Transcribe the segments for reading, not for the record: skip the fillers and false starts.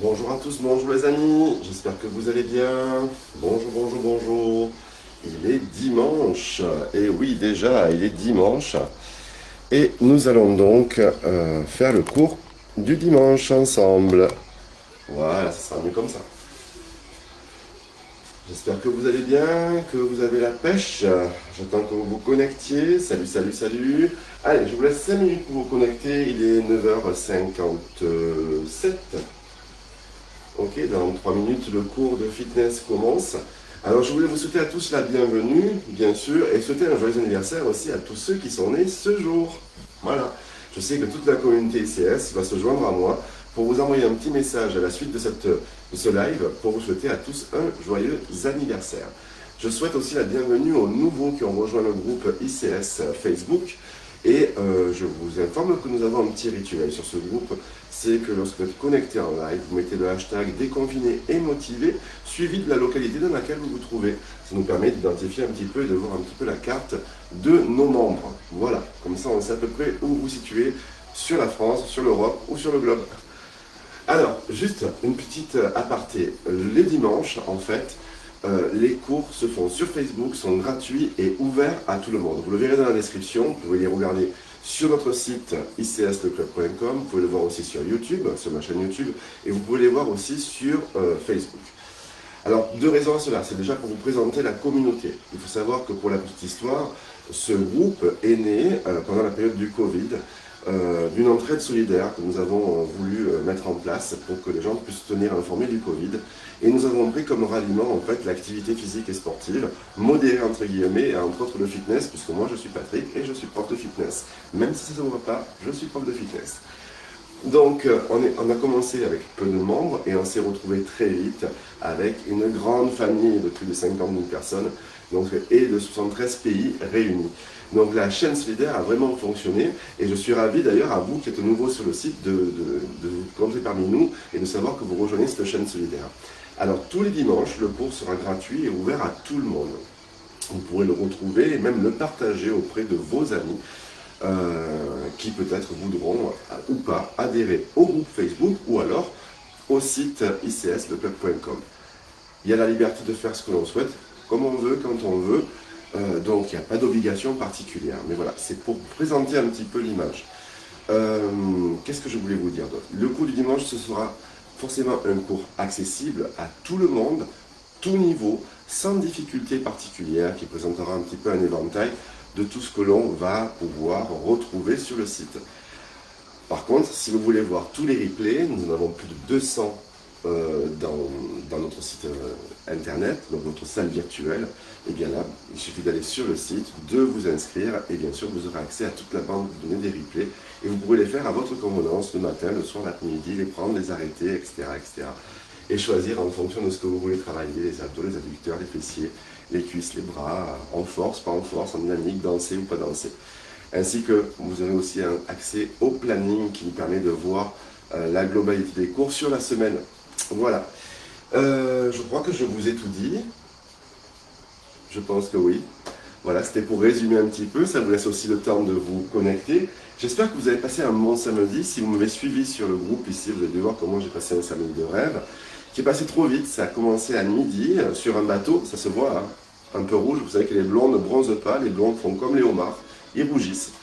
Bonjour à tous, bonjour les amis, j'espère que vous allez bien. Bonjour, bonjour, bonjour. Il est dimanche, et oui déjà, il est dimanche. Et nous allons donc faire le cours du dimanche ensemble. Voilà, ça sera mieux comme ça. J'espère que vous allez bien, que vous avez la pêche. J'attends que vous vous connectiez. Salut, salut, salut. Allez, je vous laisse 5 minutes pour vous connecter. Il est 9h57. Ok, dans 3 minutes, le cours de fitness commence. Alors, je voulais vous souhaiter à tous la bienvenue, bien sûr, et souhaiter un joyeux anniversaire aussi à tous ceux qui sont nés ce jour. Voilà. Je sais que toute la communauté ICS va se joindre à moi pour vous envoyer un petit message à la suite de ce live pour vous souhaiter à tous un joyeux anniversaire. Je souhaite aussi la bienvenue aux nouveaux qui ont rejoint le groupe ICS Facebook. Et je vous informe que nous avons un petit rituel sur ce groupe, c'est que lorsque vous êtes connecté en live, vous mettez le hashtag déconfiné et motivé, suivi de la localité dans laquelle vous vous trouvez. Ça nous permet d'identifier un petit peu et de voir un petit peu la carte de nos membres. Voilà, comme ça on sait à peu près où vous vous situez sur la France, sur l'Europe ou sur le globe. Alors, juste une petite aparté. Les dimanches, en fait, les cours se font sur Facebook, sont gratuits et ouverts à tout le monde. Vous le verrez dans la description, vous pouvez les regarder sur notre site icsleclub.com, vous pouvez le voir aussi sur YouTube, sur ma chaîne YouTube, et vous pouvez les voir aussi sur Facebook. Alors, deux raisons à cela. C'est déjà pour vous présenter la communauté. Il faut savoir que pour la petite histoire, ce groupe est né pendant la période du Covid, d'une entraide solidaire que nous avons voulu mettre en place pour que les gens puissent se tenir informés du Covid. Et nous avons pris comme ralliement en fait l'activité physique et sportive, modérée entre guillemets, et entre autres le fitness, puisque moi je suis Patrick et je suis prof de fitness. Même si ça ne se voit pas, je suis prof de fitness. Donc on a commencé avec peu de membres et on s'est retrouvé très vite avec une grande famille de plus de 50 000 personnes donc, et de 73 pays réunis. Donc la chaîne solidaire a vraiment fonctionné et je suis ravi d'ailleurs à vous qui êtes nouveau sur le site de vous compter parmi nous et de savoir que vous rejoignez cette chaîne solidaire. Alors tous les dimanches, le cours sera gratuit et ouvert à tout le monde. Vous pourrez le retrouver et même le partager auprès de vos amis qui peut-être voudront ou pas adhérer au groupe Facebook ou alors au site icsleclub.com. Il y a la liberté de faire ce que l'on souhaite, comme on veut, quand on veut. Donc il n'y a pas d'obligation particulière. Mais voilà, c'est pour présenter un petit peu l'image. Qu'est-ce que je voulais vous dire d'autre? Le cours du dimanche, ce sera forcément un cours accessible à tout le monde, tout niveau, sans difficulté particulière, qui présentera un petit peu un éventail de tout ce que l'on va pouvoir retrouver sur le site. Par contre, si vous voulez voir tous les replays, nous en avons plus de 200 dans notre site internet, donc notre salle virtuelle. Et bien là, il suffit d'aller sur le site, de vous inscrire et bien sûr vous aurez accès à toute la bande de données des replays et vous pourrez les faire à votre convenance le matin, le soir, l'après-midi, les prendre, les arrêter, etc., etc. Et choisir en fonction de ce que vous voulez travailler, les abdos, les adducteurs, les fessiers, les cuisses, les bras, en force, pas en force, en dynamique, danser ou pas danser. Ainsi que vous aurez aussi un accès au planning qui nous permet de voir la globalité des cours sur la semaine. Voilà. Je crois que je vous ai tout dit. Je pense que oui. Voilà, c'était pour résumer un petit peu. Ça vous laisse aussi le temps de vous connecter. J'espère que vous avez passé un bon samedi. Si vous m'avez suivi sur le groupe ici, vous allez voir comment j'ai passé un samedi de rêve, qui est passé trop vite. Ça a commencé à midi sur un bateau. Ça se voit, hein, un peu rouge. Vous savez que les blondes ne bronzent pas. Les blondes font comme les homards. Ils rougissent.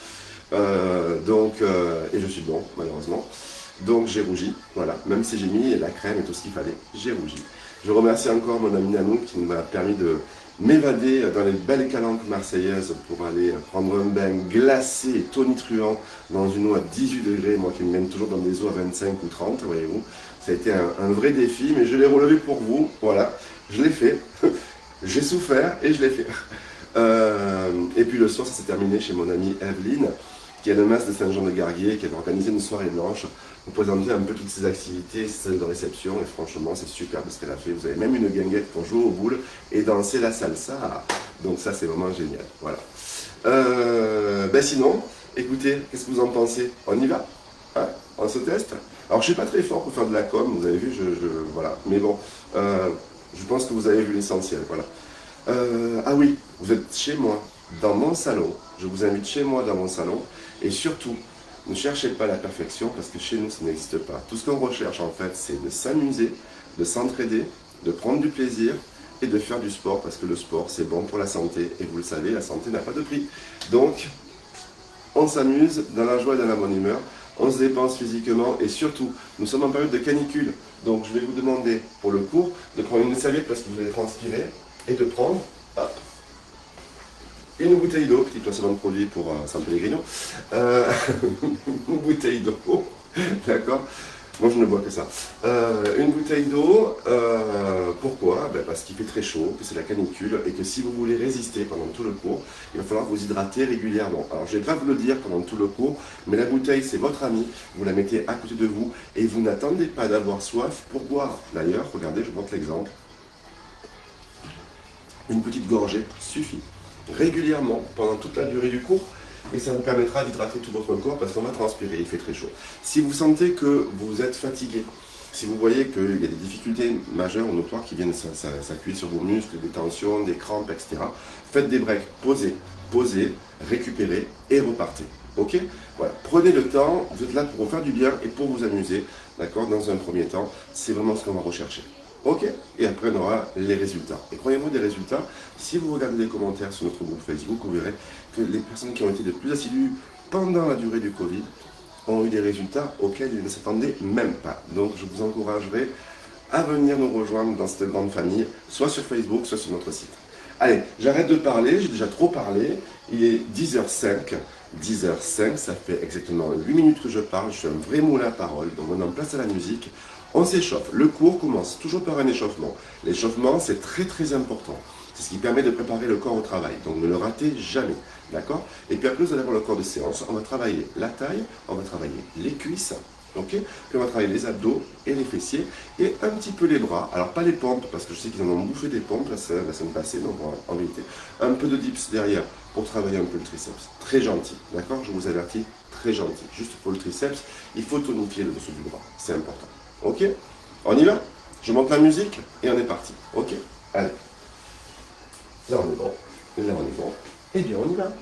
Et je suis blond, malheureusement. Donc j'ai rougi, voilà, même si j'ai mis la crème et tout ce qu'il fallait, j'ai rougi. Je remercie encore mon ami Nanou qui m'a permis de m'évader dans les belles calanques marseillaises pour aller prendre un bain glacé et tonitruant dans une eau à 18 degrés, moi qui me mène toujours dans des eaux à 25 ou 30, voyez-vous. Ça a été un vrai défi, mais je l'ai relevé pour vous, voilà, je l'ai fait, j'ai souffert et je l'ai fait. Et puis le soir, ça s'est terminé chez mon amie Evelyne, qui est le mas de Saint-Jean-de-Garguier, qui avait organisé une soirée blanche, pour présenter un peu toutes ses activités, ses salles de réception, et franchement, c'est superbe ce qu'elle a fait. Vous avez même une guinguette pour jouer aux boules et danser la salsa. Donc ça, c'est vraiment génial. Voilà. Sinon, écoutez, qu'est-ce que vous en pensez? On y va, hein? On se teste. Alors, je ne suis pas très fort pour faire de la com, vous avez vu, voilà. Mais bon, je pense que vous avez vu l'essentiel, voilà. Ah oui, vous êtes chez moi, dans mon salon. Je vous invite chez moi, dans mon salon. Et surtout, Ne cherchez pas la perfection parce que chez nous, ça n'existe pas. Tout ce qu'on recherche en fait, c'est de s'amuser, de s'entraider, de prendre du plaisir et de faire du sport parce que le sport, c'est bon pour la santé. Et vous le savez, la santé n'a pas de prix. Donc, on s'amuse dans la joie et dans la bonne humeur. On se dépense physiquement et surtout, nous sommes en période de canicule. Donc, je vais vous demander pour le cours de prendre une serviette parce que vous allez transpirer et de prendre hop, une bouteille d'eau, petit placement de produit pour San Pellegrino, une bouteille d'eau, d'accord? Moi je ne bois que ça. Une bouteille d'eau, pourquoi? Parce qu'il fait très chaud, que c'est la canicule et que si vous voulez résister pendant tout le cours, il va falloir vous hydrater régulièrement. Alors je ne vais pas vous le dire pendant tout le cours, mais la bouteille c'est votre amie, vous la mettez à côté de vous et vous n'attendez pas d'avoir soif pour boire. D'ailleurs, regardez, je vous montre l'exemple. Une petite gorgée suffit. Régulièrement, pendant toute la durée du cours, et ça vous permettra d'hydrater tout votre corps parce qu'on va transpirer, il fait très chaud. Si vous sentez que vous êtes fatigué, si vous voyez qu'il y a des difficultés majeures ou notoires qui viennent s'accueillir sur vos muscles, des tensions, des crampes, etc., faites des breaks, posez, récupérez et repartez. Ok? Voilà, prenez le temps, vous êtes là pour vous faire du bien et pour vous amuser, d'accord? Dans un premier temps, c'est vraiment ce qu'on va rechercher. Ok? Et après, on aura les résultats. Et croyez-moi, des résultats, si vous regardez les commentaires sur notre groupe Facebook, vous verrez que les personnes qui ont été les plus assidues pendant la durée du Covid ont eu des résultats auxquels ils ne s'attendaient même pas. Donc, je vous encouragerai à venir nous rejoindre dans cette grande famille, soit sur Facebook, soit sur notre site. Allez, j'arrête de parler, j'ai déjà trop parlé. Il est 10h05. 10h05, ça fait exactement 8 minutes que je parle. Je suis un vrai moulin à parole, donc on est en place à la musique. On s'échauffe. Le cours commence toujours par un échauffement. L'échauffement, c'est très très important. C'est ce qui permet de préparer le corps au travail. Donc ne le ratez jamais. D'accord? Et puis après, vous allez avoir le corps de séance. On va travailler la taille, on va travailler les cuisses. Ok? Puis on va travailler les abdos et les fessiers. Et un petit peu les bras. Alors pas les pompes, parce que je sais qu'ils en ont bouffé des pompes la semaine passée. Donc en vérité, un peu de dips derrière pour travailler un peu le triceps. Très gentil. D'accord? Je vous avertis, très gentil. Juste pour le triceps, il faut tonifier le dessous du bras. C'est important. Ok? On y va? Je monte la musique et on est parti. Ok? Allez. Là on est bon. Là on est bon. Eh bien on y va.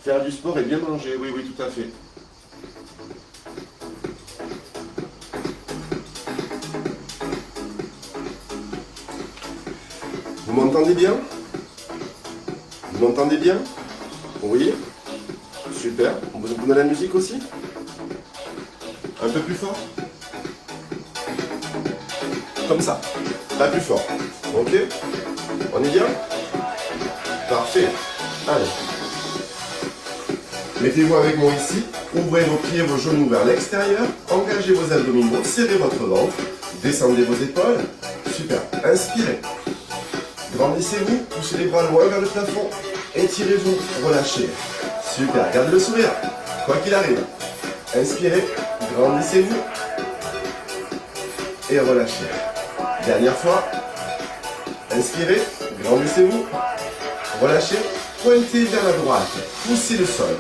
Faire du sport et bien manger. Oui, oui, tout à fait. Vous m'entendez bien? Vous m'entendez bien? Oui? Super. Vous entendez la musique aussi? Un peu plus fort? Comme ça. Pas plus fort. Ok? On est bien? Parfait. Allez. Mettez-vous avec moi ici. Ouvrez vos pieds, vos genoux vers l'extérieur. Engagez vos abdominaux. Serrez votre ventre. Descendez vos épaules. Super. Inspirez. Grandissez-vous. Poussez les bras loin vers le plafond. Étirez-vous. Relâchez. Super, gardez le sourire, quoi qu'il arrive. Inspirez, grandissez-vous et relâchez. Dernière fois. Inspirez, grandissez-vous, relâchez, pointez vers la droite, poussez le sol.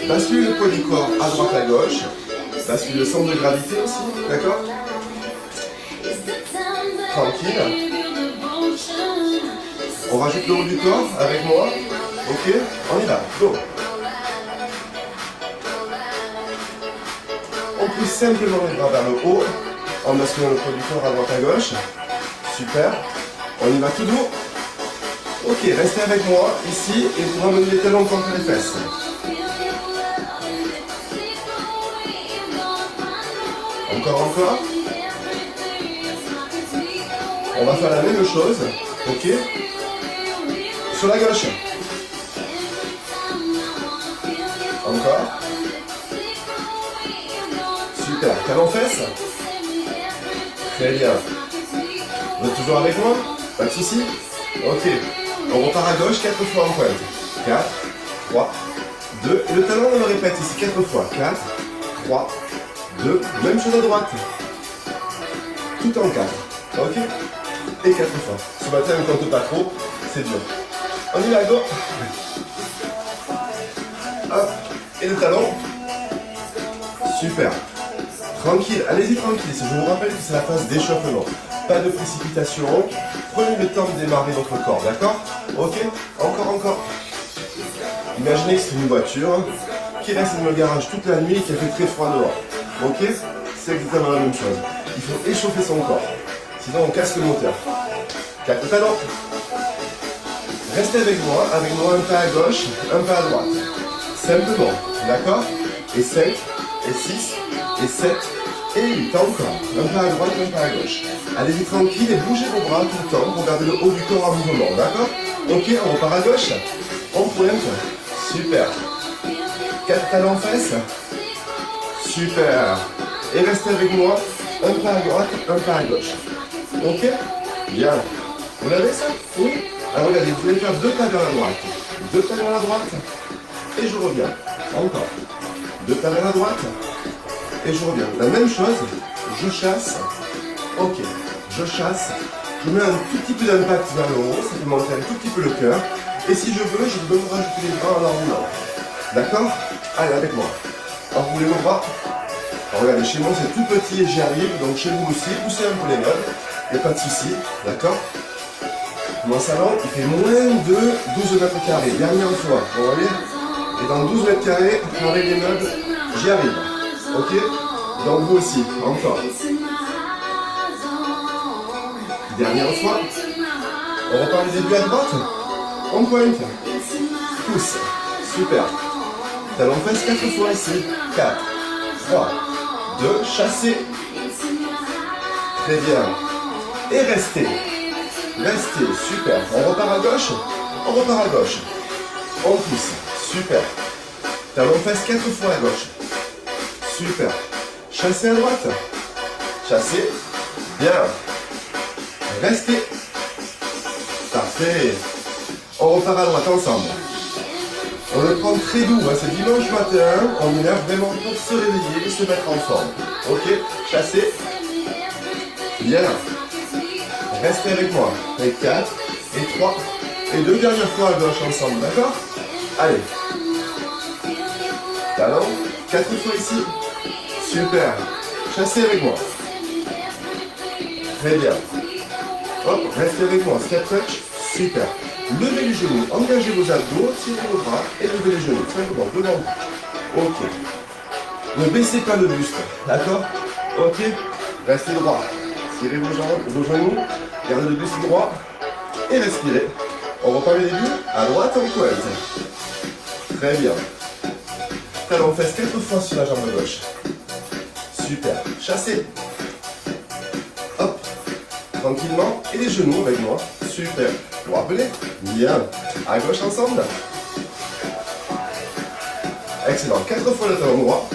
Basculez le poids du corps à droite à gauche. Basculez le centre de gravité aussi, d'accord? Tranquille. On rajoute le haut du corps avec moi. Ok, on y va, go. On pousse simplement les bras vers le haut, en basculant le poids du corps à droite à gauche. Super. On y va tout doux. Ok, restez avec moi ici et vous ramenez les talons contre les fesses. Encore. On va faire la même chose. Ok. Sur la gauche. Encore. Super. Talons fesses. Très bien. Vous êtes toujours avec moi? Pas de soucis? Ok. On repart à gauche 4 fois en pointe. 4, 3, 2. Et le talon, on le répète ici 4 fois. 4, 3, 2. Même chose à droite. Tout en 4. Ok? Et 4 fois. Ce matin, on ne compte pas trop. C'est dur. On y va, go. Hop. Et le talon. Super. Tranquille, allez-y tranquille. Je vous rappelle que c'est la phase d'échauffement. Pas de précipitation. Prenez le temps de démarrer votre corps, d'accord? Ok? Encore. Imaginez que c'est une voiture qui reste dans le garage toute la nuit et qui a fait très froid dehors. Ok? C'est exactement la même chose. Il faut échauffer son corps. Sinon on casse le moteur. 4 talons. Restez avec moi un pas à gauche, un pas à droite. Simplement, d'accord? Et 5, et 6, et 7, et 8, encore. Un pas à droite, un pas à gauche. Allez-y tranquille et bougez vos bras tout le temps pour garder le haut du corps en mouvement, d'accord? Ok, on repart à gauche. On pointe. Super. 4 talons fesses. Super. Et restez avec moi, un pas à droite, un pas à gauche. Ok? Bien. Vous l'avez ça? Oui? Alors regardez, vous allez faire 2 pas vers la droite. 2 pas vers la droite. Et je reviens. Encore. 2 pas vers la droite. Et je reviens. La même chose, je chasse. Ok. Je chasse. Je mets un tout petit peu d'impact vers le haut. Ça fait monter un tout petit peu le cœur. Et si je veux, je peux me rajouter les bras en enroulant. D'accord? Allez, avec moi. Enroulez vos bras. Alors, regardez, chez moi c'est tout petit et j'y arrive. Donc chez vous aussi, poussez un peu les meubles. Il n'y a pas de souci. D'accord? Mon salon, il fait moins de 12 mètres carrés. Dernière fois, vous voyez? Et dans 12 mètres carrés, avec les meubles, j'y arrive. Ok? Donc vous aussi, encore. Dernière fois. On repart les débuts à droite. On pointe. Pousse. Super. Talon fesse 4 fois ici. 4, 3, 2, chassez. Très bien. Et restez. Restez, super. On repart à gauche. On repart à gauche. On pousse. Super. Talon fesse 4 fois à gauche. Super. Chassez à droite. Chassez. Bien. Restez. Parfait. On repart à droite ensemble. On le prend très doux, hein. C'est dimanche matin. On est là vraiment pour se réveiller et se mettre en forme. Ok. Chassez. Bien. Restez avec moi. Et 4, et 3, et 2 dernières fois à gauche ensemble, d'accord? Allez. Talon, 4 fois ici. Super. Chassez avec moi. Très bien. Hop, restez avec moi. Step touch. Super. Levez les genoux, engagez vos abdos, tirez vos bras et levez les genoux. Simplement, devant vous. Ok. Ne baissez pas le buste, d'accord? Ok. Restez droit. Tirez vos jambes, vos genoux, gardez le buste droit et respirez. On repart les débuts. À droite, on pointe. Très bien. Talon fesse 4 fois sur la jambe gauche. Super. Chassez. Hop. Tranquillement. Et les genoux avec moi. Super. Vous rappelez? Bien. À gauche ensemble. Excellent. 4 fois le talon droit.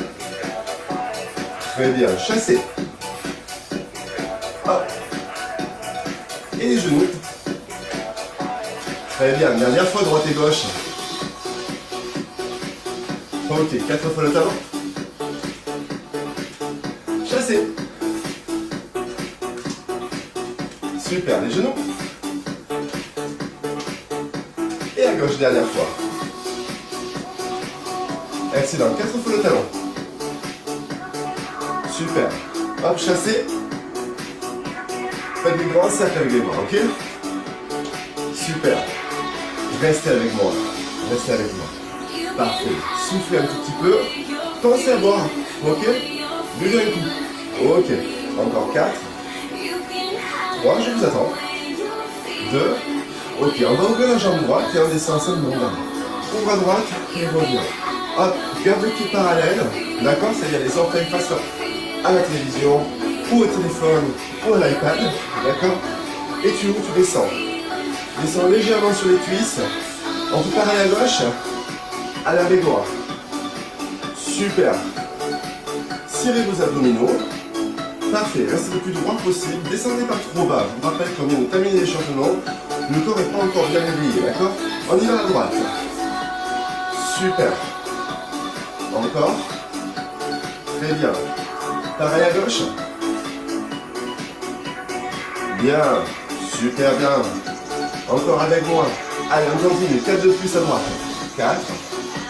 Très bien. Chassez. Hop. Et les genoux. Très bien. Dernière fois, droite et gauche. Ok. 4 fois le talon. Chassez. Super. Les genoux. Et à gauche, dernière fois. Excellent. 4 fois le talon. Super. Hop, chassez. Faites des grands cercles avec les bras, ok? Super. Restez avec moi. Restez avec moi. Parfait. Soufflez un tout petit peu. Pensez à boire, ok? Buvez un coup. Ok. Encore 4. 3, je vous attends. 2. Ok, on va ouvrir la jambe droite et on descend simplement là. Ouvre à droite et reviens. Hop, garde le pied parallèle. D'accord? C'est-à-dire les orteils face à la télévision, ou au téléphone, ou à l'iPad. D'accord? Et tu ouvres, tu descends. Descends légèrement sur les cuisses. On fait pareil à gauche. Allez avec droit. Super. Cirez vos abdominaux. Parfait, restez le plus droit possible. Descendez pas trop bas. Je vous rappelle qu'on vient de terminer l'échauffement. Le corps n'est pas encore bien réveillé, d'accord? On y va à droite. Super. Encore. Très bien. Pareil à gauche. Bien. Super bien. Encore avec moi. Allez, on continue. 4 de plus à droite. 4.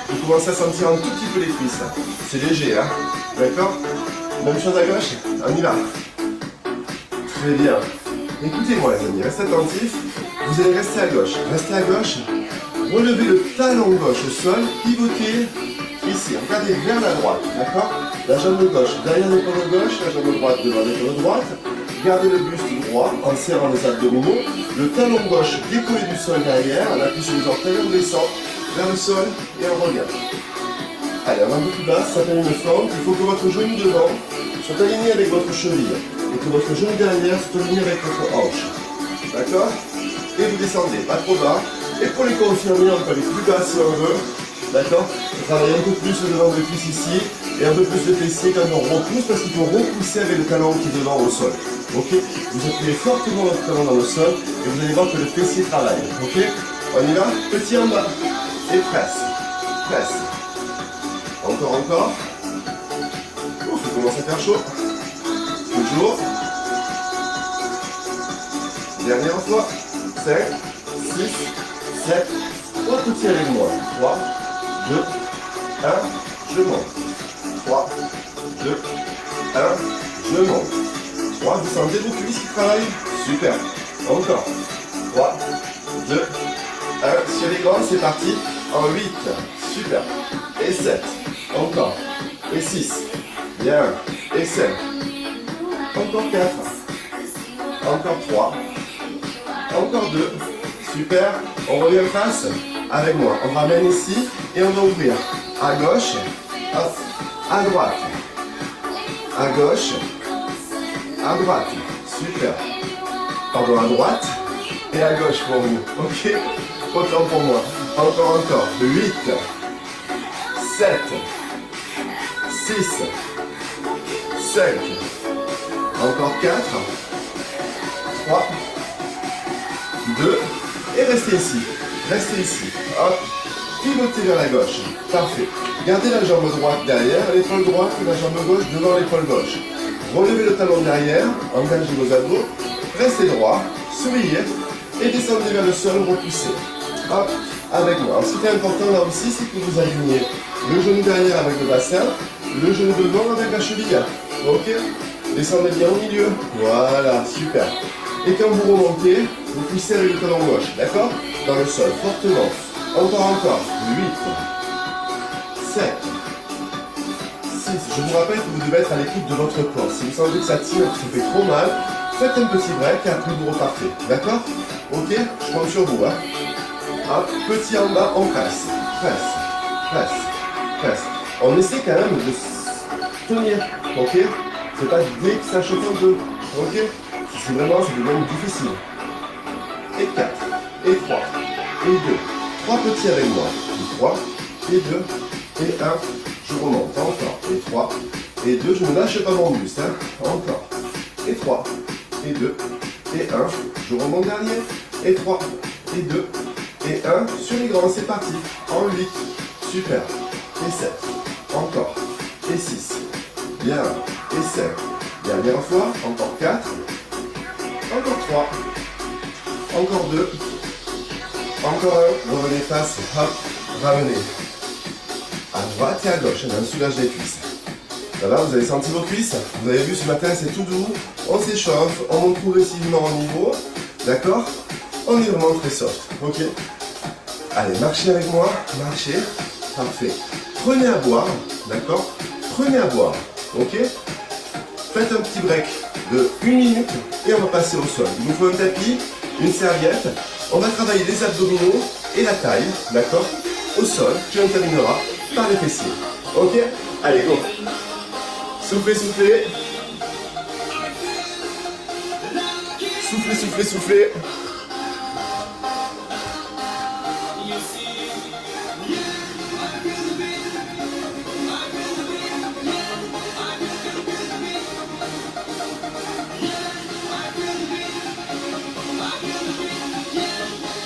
Vous commencez à sentir un tout petit peu les cuisses. C'est léger, hein? D'accord? Même chose à gauche. On y va. Très bien. Écoutez-moi les amis, restez attentifs. Vous allez rester à gauche. Restez à gauche. Relevez le talon gauche au sol. Pivotez ici. Regardez vers la droite. D'accord? La jambe gauche derrière l'épaule gauche. La jambe droite devant l'épaule droite. Gardez le buste droit en serrant les abdominaux. Le talon gauche décollé du sol derrière. On appuie sur les orteils. On descend vers le sol et on revient. Allez, on va un peu plus bas. Ça s'appelle une fente. Il faut que votre genou devant soit aligné avec votre cheville. Et que votre genou derrière soit aligné avec votre hanche. D'accord? Et vous descendez, pas trop bas. Et pour les confirmer, on peut aller plus bas si on veut. D'accord? Travaillez un peu plus le devant de cuisse ici. Et un peu plus de fessier quand on repousse, parce qu'il faut repousser avec le talon qui est devant au sol. Ok? Vous appuyez fortement votre talon dans le sol. Et vous allez voir que le fessier travaille. Ok? On y va? Petit en bas. Et presse. Presse. Encore. Ouf, il commence à faire chaud. Toujours. Dernière fois. 5, 6, 7. 3 petits avec moi. 3, 2, 1. Je monte. 3, 2, 1. Je monte. 3. Vous sentez vos cuisses qui travaillent? Super. Encore. 3, 2, 1. Sur les grands, c'est parti. En 8. Super. Et 7. Encore. Et 6. Bien. Et 5. Encore 4. Encore 3. Encore 2. Super. On revient face avec moi. On ramène ici et on va ouvrir. À gauche. Hop. À droite. À gauche. À droite. Super. Pardon, à droite. Et à gauche pour vous. Ok. Autant pour moi. Encore. 8. 7. 6. 5. Encore 4. 3. 2. Et restez ici. Restez ici. Hop. Pivotez vers la gauche. Parfait. Gardez la jambe droite derrière, l'épaule droite et la jambe gauche devant l'épaule gauche. Relevez le talon derrière, engagez vos abdos. Restez droit. Souriez. Et descendez vers le sol, repoussez. Hop. Avec moi. Ce qui est important là aussi, c'est que vous alignez le genou derrière avec le bassin, le genou devant avec la cheville. Ok? Descendez bien au milieu. Voilà, super. Et quand vous remontez, vous poussez avec le talon gauche, d'accord? Dans le sol, fortement. Encore. 8, 7, 6. Je vous rappelle que vous devez être à l'écoute de votre corps. Si vous sentez que ça tire, que ça fait trop mal, faites un petit break et après vous repartez. D'accord? Ok? Je compte sur vous. Hein? Hop, petit en bas, on presse. Presse. On essaie quand même de tenir. Ok? C'est pas dès que ça chauffe un peu. Ok? C'est vraiment, ça devient difficile. Et 4, et 3, et 2. 3 petits avec moi. Et 3, et 2, et 1. Je remonte. Encore. Et 3, et 2. Je ne lâche pas mon buste. Hein. Encore. Et 3, et 2, et 1. Je remonte dernier. Et 3, et 2, et 1. Sur les grands, c'est parti. En 8. Super. Et 7. Encore. Et 6. Bien. Et 5. Dernière fois. Encore 4. Encore 3. Encore 2. Encore 1. Revenez face. Hop. Ramenez. À droite et à gauche. On soulage les cuisses. Ça va, vous avez senti vos cuisses? Vous avez vu ce matin, c'est tout doux. On s'échauffe. On monte progressivement en niveau. D'accord? On est vraiment très soft. Ok? Allez, marchez avec moi. Marchez. Parfait. Prenez à boire. D'accord? Prenez à boire. Ok? Faites un petit break de 1 minute et on va passer au sol. Il vous faut un tapis, une serviette. On va travailler les abdominaux et la taille. D'accord? Au sol. Puis on terminera par les fessiers. Ok? Allez, go! Soufflez. Soufflez.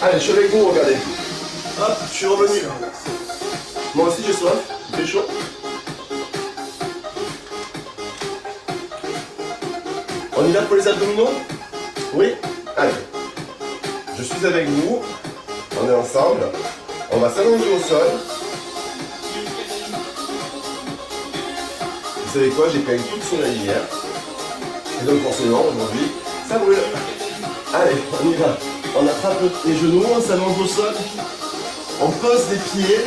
Allez, je suis avec vous, regardez. Hop, je suis revenu. Moi aussi j'ai soif, il fait chaud. On y va pour les abdominaux? Oui? Allez. Je suis avec vous. On est ensemble. On va s'allonger au sol. Vous savez quoi? J'ai pris une toute soleil hier. Et donc forcément, aujourd'hui, ça brûle. Allez, on y va. On attrape les genoux, on s'allonge au sol. On pose les pieds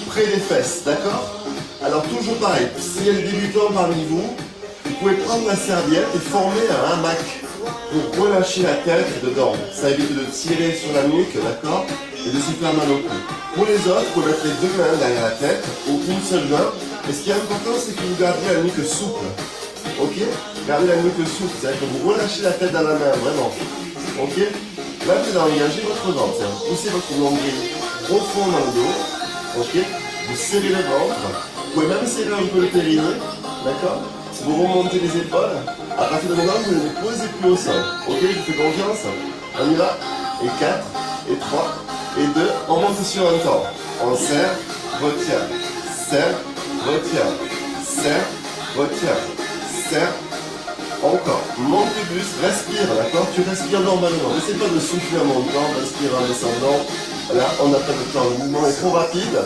près des fesses, d'accord? Alors toujours pareil, s'il y a des débutants parmi vous, vous pouvez prendre la serviette et former un hamac pour relâcher la tête dedans. Ça évite de tirer sur la nuque, d'accord? Et de se faire mal au cou. Pour les autres, vous pouvez mettre les deux mains derrière la tête ou une seule main. Et ce qui est important, c'est que vous gardiez la nuque souple. Ok? Gardez la nuque souple, c'est-à-dire que vous relâchez la tête dans la main, vraiment. Ok? Là, vous allez engager votre ventre. Poussez votre nombril profond dans le dos. Ok? Vous serrez le ventre. Vous pouvez même serrer un peu le périnée. D'accord? Vous remontez les épaules. À partir de maintenant, vous ne les posez plus au sol. Ok? Je vous fais confiance. On y va. Et 4, et 3, et 2. On monte sur un temps. On serre, retient. Serre, retient. Serre, retient. Serre. Encore. Monte le buste. Respire. D'accord? Tu respires normalement. N'essaie pas de souffler en montant. Respire en descendant. Là, on n'a pas de temps. Le mouvement est trop rapide.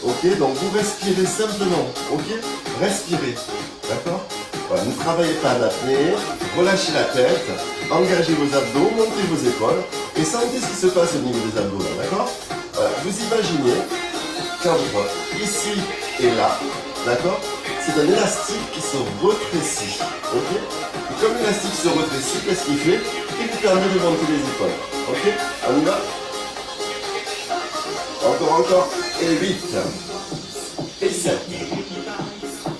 Ok? Donc, vous respirez simplement. Ok? Respirez. D'accord? Voilà, ne travaillez pas à l'apnée, relâchez la tête, engagez vos abdos, montez vos épaules et sentez ce qui se passe au niveau des abdos là, d'accord? Voilà, vous imaginez qu'entre ici et là, d'accord? C'est un élastique qui se rétrécit, ok? Et comme l'élastique se rétrécit, qu'est-ce qu'il fait? Il vous permet de monter les épaules, ok? On y va? Encore, et 8, et 7,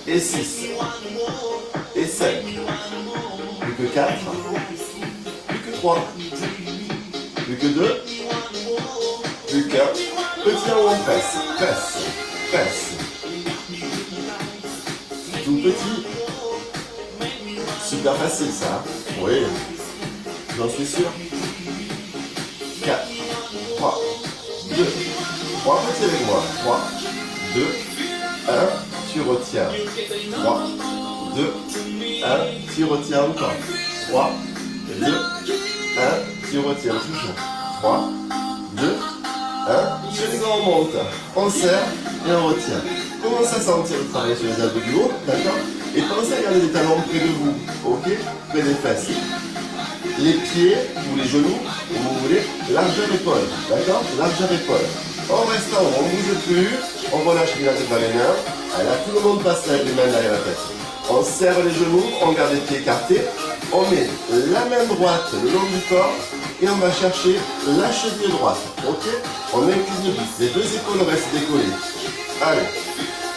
et 6, et 5, plus que 4, plus que 3, plus que 2, plus qu'un. Petit en haut, on presse, presse, presse. Tout petit. Super facile ça. Oui, j'en suis sûr. 4, 3, 2, 3 petits avec moi. 3, 2, 1, tu retiens. 3, 2, 1, tu retiens encore. 3, 2, 1, tu retiens toujours. 3, 2, 1, sur les grands on monte. On serre et on retient. Commence à sentir le travail sur les abdos du haut, d'accord? Et pensez à garder les talons près de vous, ok? Près des fesses. Les pieds ou les genoux, comme vous voulez, largeur épaule, d'accord? Largeur épaule. On reste en haut, on ne bouge plus, on relâche bien la tête dans les mains. Allez, là, tout le monde passe les mains derrière la tête. On serre les genoux, on garde les pieds écartés, on met la main droite le long du corps et on va chercher la cheville droite, ok? On incline le buste, les deux épaules restent décollées. Allez,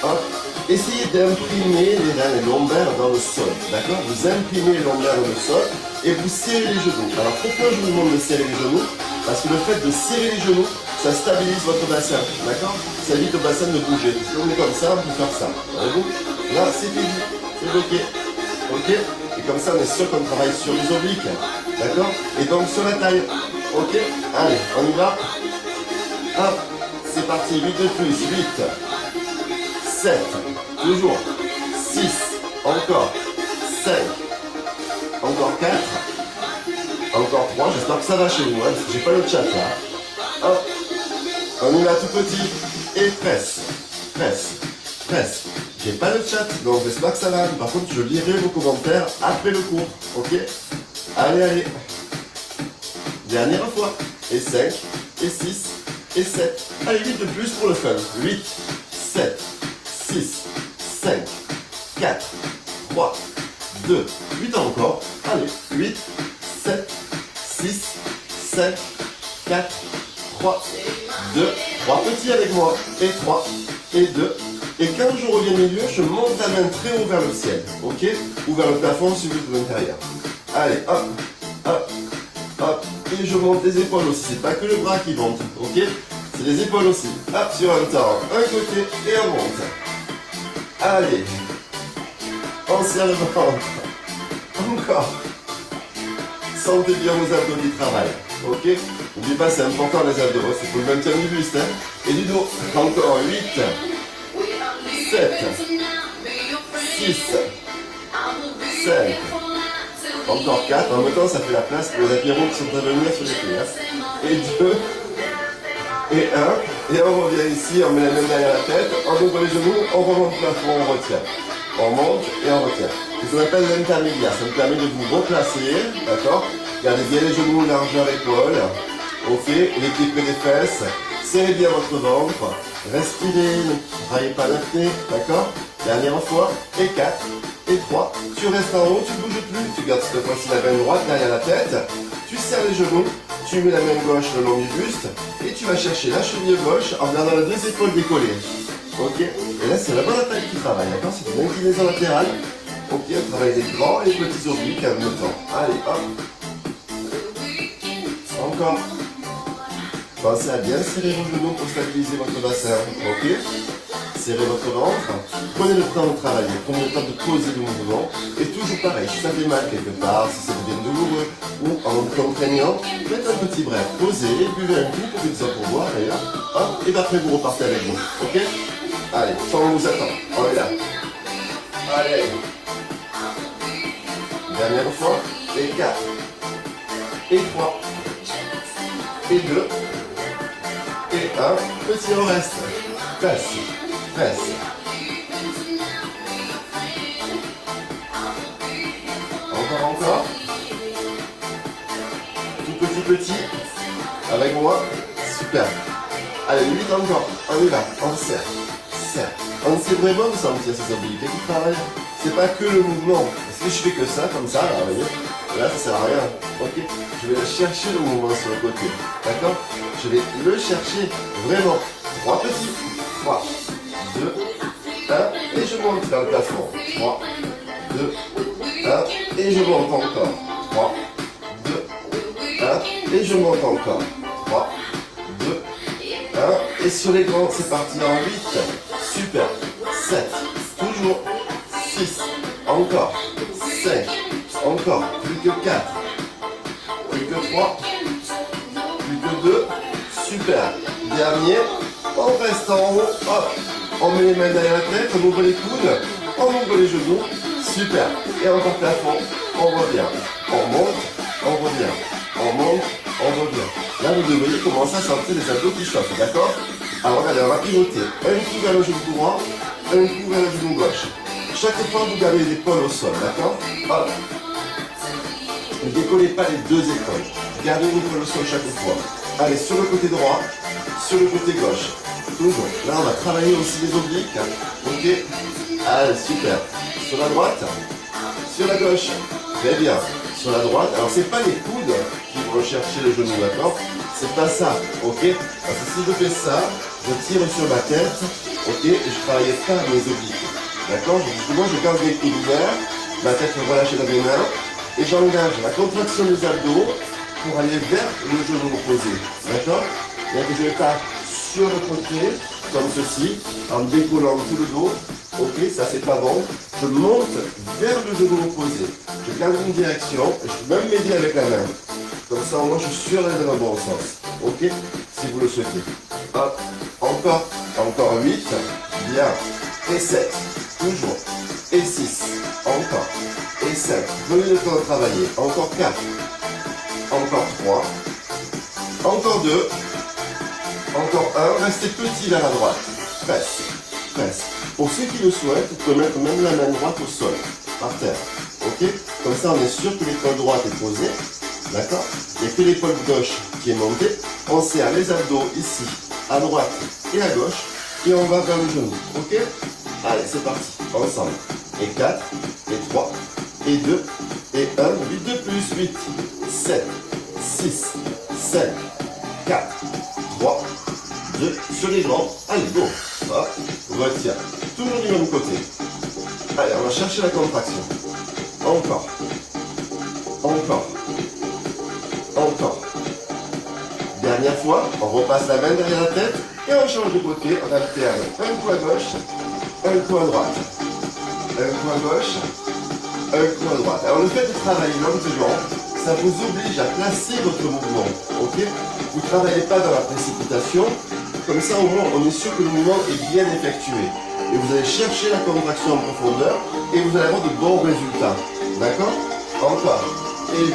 hop, essayez d'imprimer les reins, les lombaires dans le sol, d'accord? Vous imprimez les lombaires dans le sol et vous serrez les genoux. Alors pourquoi je vous demande de serrer les genoux? Parce que le fait de serrer les genoux, ça stabilise votre bassin, d'accord? Ça évite au bassin de bouger. Si on est comme ça, on peut faire ça, voyez-vous? Là, c'est fini, c'est bloqué, ok? Et comme ça, on est sûr qu'on travaille sur les obliques, d'accord? Et donc sur la taille, ok? Allez, on y va. Hop, c'est parti, 8 de plus, 8, 7, toujours, 6, encore, 5, encore 4, encore 3, j'espère que ça va chez vous, hein, parce que j'ai pas le chat là. Hop, on y va tout petit, et presse, presse, presse. J'ai pas le chat, donc j'espère que ça va. Par contre, je lirai vos commentaires après le cours, ok? Allez, allez. Dernière fois, et 5, et 6, et 7. Allez, 8 de plus pour le fun. 8, 7, 6, 5, 4, 3, 2, 8 encore. Allez, 8, 7, 6, 5, 4, 3, 2, 3 petits avec moi. Et 3, et 2. Et quand je reviens au milieu, je monte la main très haut vers le ciel. Ok? Ou vers le plafond, si vous êtes de l'intérieur. Allez, hop, hop, hop. Et je monte les épaules aussi. C'est pas que le bras qui monte. Ok? C'est les épaules aussi. Hop, sur un temps. Un côté et on monte. Allez. On serre le ventre. Encore. Sentez bien vos abdos qui travaillent. Ok? N'oubliez pas, c'est important les abdos. C'est pour le maintien du buste. Hein? Et du dos. Encore 8. 7, 6, 5, encore 4. En même temps, ça fait la place pour les apéros qui sont à venir sur les pieds. Hein? Et 2, et 1. Et on revient ici, on met la main derrière la tête, on ouvre les genoux, on remonte le plafond, on retient. On monte et on retient. C'est ce qu'on appelle l'intermédiaire. Ça nous permet de vous replacer, d'accord? Gardez bien les genoux, largeur épaule. Ok, l'équipe des fesses. Serrez bien votre ventre. Respirez, ne travaillez pas l'apnée, d'accord? Dernière fois. Et 4. Et 3. Tu restes en haut, tu ne bouges plus. Tu gardes cette fois-ci la main droite derrière la tête. Tu serres les genoux. Tu mets la main gauche le long du buste. Et tu vas chercher la cheville gauche en gardant les deux épaules décollées. Ok? Et là, c'est la bonne attaque qui travaille, d'accord? C'est une inclinaison latérale. Ok, on travaille les grands et les petits obliques en même temps. Allez, hop. Encore. Pensez à bien serrer vos genoux pour stabiliser votre bassin. Ok? Serrez votre ventre. Prenez le temps de travailler. Prenez le temps de poser le mouvement. Et toujours pareil, si ça fait mal quelque part, si ça devient douloureux ou en contraignant, faites un petit bref. Posez, buvez un coup pour que ça pour boire et là, hop, et après vous repartez avec vous. Ok? Allez, on vous attend. On est là. Allez. Dernière fois. Et 4. Et 3. Et 2. Et 1. Petit on reste. Presse. Presse. Encore. Tout petit. Avec moi. Super. Allez, 8 encore. On y va. On serre. Serre. On sait vraiment sentir ces habilités qui travaillent. C'est pas que le mouvement. Si je fais que ça, comme ça, là, vous voyez, là, ça sert à rien. Ok? Je vais chercher le mouvement sur le côté. D'accord? Je vais le chercher vraiment. 3 petits. 3, 2, 1. Et je monte vers le plafond. 3, 2, 1. Et je monte encore. 3, 2, 1. Et je monte encore. 3, 2, 1. Et sur les grands, c'est parti en 8. Super. 7. Toujours. 6. Encore. 5. Encore. Plus que 4. Plus que 3. Plus que 2. Super. Dernier. On reste en haut. Hop. On met les mains derrière la tête. On ouvre les coudes. On ouvre les genoux. Super. Et encore plafond. On revient. On monte. On revient. On monte. On revient. Là, vous devriez commencer à sentir les abdos qui chauffent. D'accord? Alors, regardez, on va pivoter. Un coup vers le genou droit. Un coup vers le genou gauche. Chaque fois, vous gardez les épaules au sol, d'accord? Hop. Ne décollez pas les deux épaules. Gardez une épaule au sol chaque fois. Allez, sur le côté droit, sur le côté gauche. Toujours. Là, on va travailler aussi les obliques. Ok? Allez, super. Sur la droite, sur la gauche. Très bien. Sur la droite, alors c'est pas les coudes qui vont chercher le genou, d'accord? C'est pas ça, ok? Parce que si je fais ça, je tire sur ma tête, ok? Et je travaille pas mes obliques. D'accord? Moi, je garde mes coudes ouverts, ma tête relâchée dans mes mains, et j'engage la contraction des abdos pour aller vers le genou opposé. D'accord? Donc, je vais pas sur le côté, comme ceci, en décollant tout le dos. Ok, ça c'est pas bon. Je monte vers le genou opposé. Je garde une direction, et je peux même m'aider avec la main. Comme ça, au moins, je suis allé dans le bon sens. Ok? Si vous le souhaitez. Hop, encore 8. Bien. Et 7. Toujours. Et 6. Encore. Et 5. Prenez le temps de travailler. Encore 4. Encore 3. Encore 2. Encore 1. Restez petit vers la droite. Presse. Presse. Pour ceux qui le souhaitent, vous pouvez mettre même la main droite au sol. Par terre. Ok? Comme ça, on est sûr que l'épaule droite est posée. D'accord? Il n'y a que l'épaule gauche qui est montée. On serre les abdos ici, à droite et à gauche. Et on va vers le genou. Ok? Allez, c'est parti. Ensemble. Et 4, et 3, et 2, et 1. 8 de plus. 8, 7, 6, 5, 4, 3, 2. Sur les grands. Allez, go. Hop. Retire. Toujours du même côté. Allez, on va chercher la contraction. Encore. Encore. Encore. Dernière fois, on repasse la main derrière la tête et on change de côté, on alterne un coup à gauche, un coup à droite. Un coup à gauche, un coup à droite. Alors le fait de travailler lentement, ça vous oblige à placer votre mouvement. Ok? Vous ne travaillez pas dans la précipitation, comme ça au moins on est sûr que le mouvement est bien effectué. Et vous allez chercher la contraction en profondeur et vous allez avoir de bons résultats. D'accord? Encore. Et 8.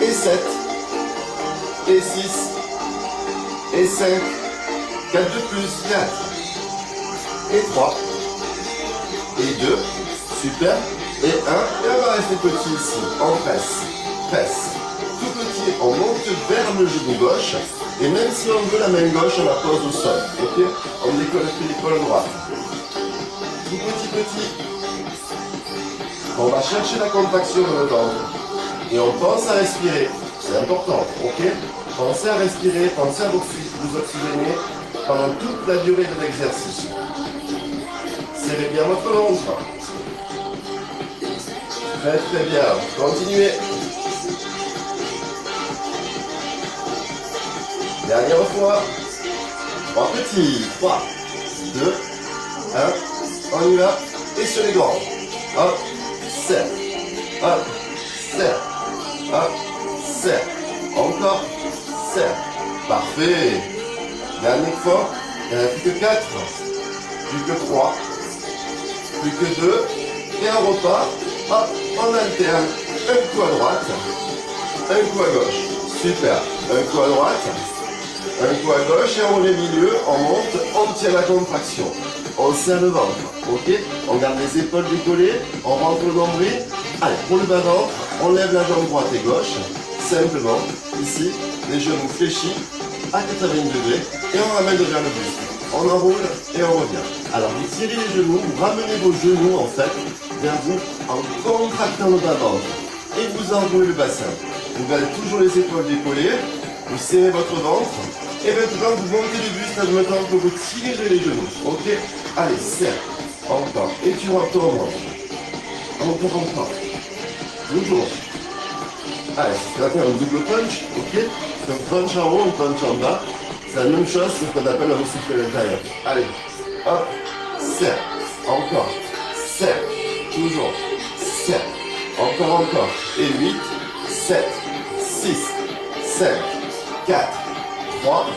Et 7, et 6, et 5, 4 de plus, 4, et 3, et 2, super, et 1, et on va rester petit ici, on presse, presse. Tout petit, on monte vers le genou gauche. Et même si on veut la main gauche, on la pose au sol. Ok? On décolle l'épaule droite. Tout petit. On va chercher la contraction dans le ventre. Et on pense à respirer. C'est important. Ok? Pensez à respirer, pensez à vous oxygéner pendant toute la durée de l'exercice. Serrez bien votre ventre. Très bien. Continuez. Dernière fois. 3 petits. 3, 2, 1. On y va. Et sur les grands. Hop, serre. Hop, serre. Hop, serre. Encore, serre. Parfait. Dernière fois. Il n'y en a plus que 4. Plus que 3. Plus que 2. Et on repart. Hop, on alterne. Un coup à droite. Un coup à gauche. Super. Un coup à droite. Un coup à gauche et on les milieu, on monte, on tient la contraction. On serre le ventre, ok? On garde les épaules décollées, on rentre le nombril. Allez, pour le bas-ventre, on lève la jambe droite et gauche. Simplement, ici, les genoux fléchis à 80 degrés et on ramène vers le buste. On enroule et on revient. Alors, vous tirez les genoux, vous ramenez vos genoux en fait vers vous en contractant le bas-ventre. Et vous enroulez le bassin. Vous gardez toujours les épaules décollées. Vous serrez votre ventre et maintenant vous montez le buste en même temps que vous tirez les genoux. Ok? Allez, serre. Encore. Et tu retournes. Encore. Toujours. Allez, c'est faire un double punch. Ok? C'est un punch en haut, un punch en bas. C'est la même chose, c'est ce qu'on appelle un souffle à l'intérieur. Allez. Hop. Serre. Encore. Serre. Toujours. Serre. Encore. Et 8, 7, 6, 5. 4, 3,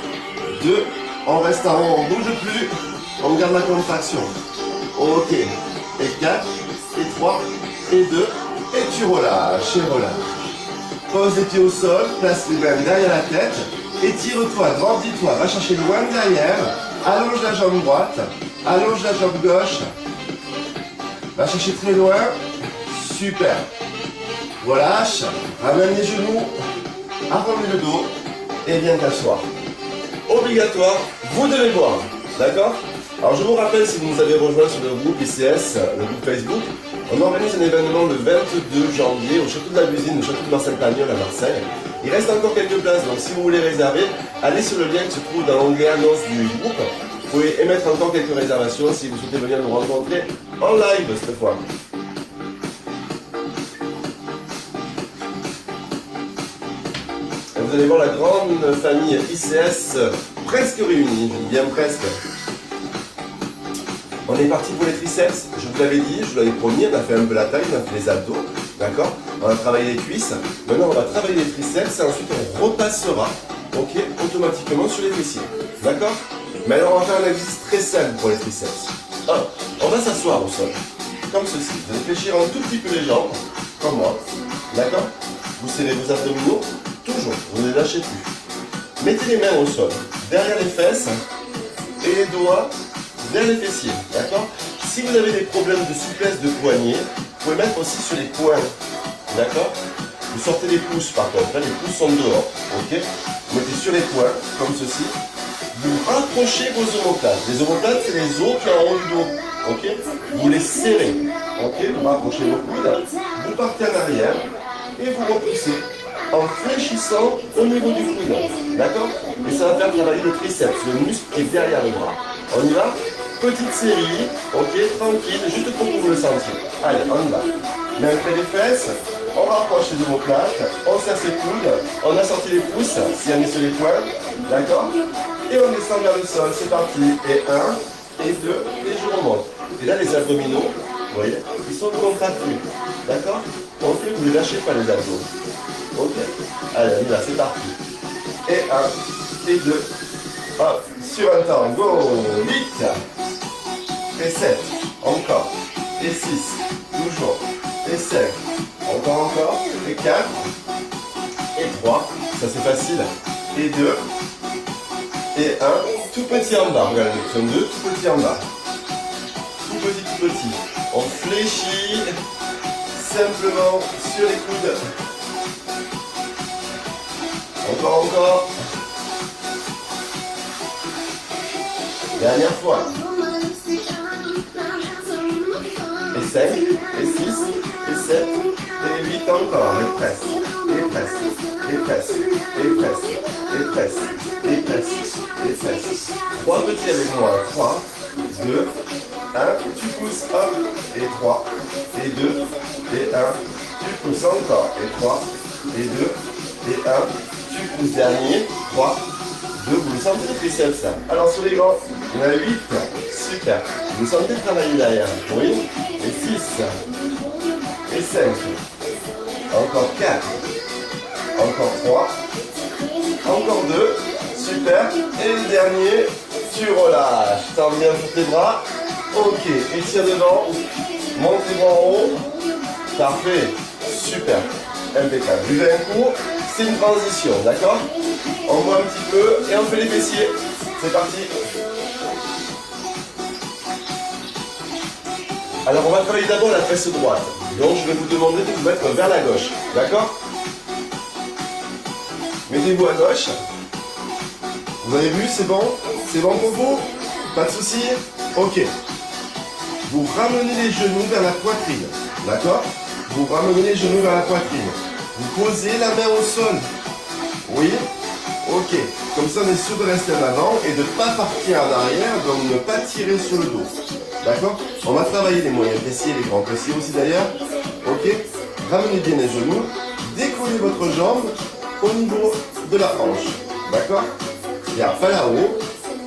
2, on reste en haut, on ne bouge plus, on garde la contraction. Ok, et 4, et 3, et 2, et tu relâches, Pose les pieds au sol, place les mains derrière la tête, étire-toi, grandis-toi, va chercher loin derrière, allonge la jambe droite, allonge la jambe gauche, va chercher très loin, super. Relâche, ramène les genoux, arrondis le dos, et bien t'asseoir. Obligatoire, vous devez boire. D'accord? Alors je vous rappelle, si vous nous avez rejoint sur le groupe ICS, le groupe Facebook, on organise un événement le 22 janvier au château de la Busine, au château de Marcel-Pagnol à Marseille. Il reste encore quelques places, donc si vous voulez réserver, allez sur le lien qui se trouve dans l'onglet annonce du groupe. Vous pouvez émettre encore quelques réservations si vous souhaitez venir nous rencontrer en live cette fois. Vous allez voir la grande famille ICS presque réunie, je dis bien presque. On est parti pour les triceps, je vous l'avais dit, je vous l'avais promis, on a fait un peu la taille, on a fait les abdos, d'accord? On a travaillé les cuisses, maintenant on va travailler les triceps et ensuite on repassera, ok, automatiquement sur les fessiers, d'accord? Mais alors on va faire un exercice très simple pour les triceps. On va s'asseoir au sol, comme ceci, vous allez fléchir un tout petit peu les jambes, comme moi, d'accord? Vous serrez vos abdominaux. Toujours, vous ne les lâchez plus. Mettez les mains au sol, derrière les fesses et les doigts vers les fessiers, d'accord? Si vous avez des problèmes de souplesse de poignet, vous pouvez mettre aussi sur les poings, d'accord? Vous sortez les pouces par contre, là les pouces sont dehors, ok? Vous mettez sur les poings, comme ceci. Vous rapprochez vos omoplates. Les omoplates, c'est les os qui sont en haut du dos, ok? Vous les serrez, ok? Vous rapprochez vos coudes, vous partez en arrière et vous repoussez. En fléchissant au niveau du coude, d'accord? Et ça va faire travailler le triceps, le muscle qui est derrière le bras. On y va? Petite série, ok, tranquille, juste pour que vous le sentiez. Allez, on y va. Main près des fesses, on rapproche les omoplates, on serre ses coudes, on a sorti les pouces, si on est sur les poings, d'accord? Et on descend vers le sol, c'est parti. Et 1, et 2, et je remonte. Et là, les abdominaux, vous voyez, ils sont contractés, d'accord? Ok, vous ne lâchez pas les abdos. Ok, allez, on y va, c'est parti. Et 1, et 2, hop, sur un temps, go, vite. Et 7, encore. Et 6, toujours. Et 5, encore. Et 4, et 3, ça c'est facile. Et 2, et 1, tout petit en bas, regardez, nous sommes 2, tout petit en bas. Tout petit. On fléchit simplement sur les coudes. Encore. Dernière fois. Et 5, et 6, et 7, et 8 encore. Et presse, et presse, et presse, et presse, et presse, et presse, et presse. 3 petits avec moi. 3, 2, 1. Tu pousses. 1, et 3, et 2, et 1. Tu pousses encore. Et 3, et 2, et 1. Tu pousses dernier. 3, 2. Vous le sentez le triceps ça. Alors sur les grands, il y en a 8. Super. Vous sentez travailler derrière. Oui. Et 6. Et 5. Encore 4. Encore 3. Encore 2. Super. Et le dernier, tu relâches. Tends bien sur tes bras. Ok. Étire devant. Monte les bras en haut. Parfait. Super. Impeccable. Buvez un coup. C'est une transition. D'accord? On voit un petit peu et on fait les fessiers. C'est parti. Alors on va travailler d'abord la fesse droite. Donc je vais vous demander de vous mettre vers la gauche. D'accord? Mettez-vous à gauche. Vous avez vu, c'est bon? C'est bon pour vous? Pas de souci? Ok. Vous ramenez les genoux vers la poitrine. D'accord? Vous ramenez les genoux vers la poitrine. Vous posez la main au sol. Oui? Ok. Comme ça on est sûr de rester en avant et de ne pas partir en arrière, donc ne pas tirer sur le dos. D'accord? On va travailler les moyens fessiers, les grands fessiers aussi d'ailleurs. Ok? Ramenez bien les genoux. Décollez votre jambe au niveau de la hanche. D'accord? Il n'y a pas là-haut,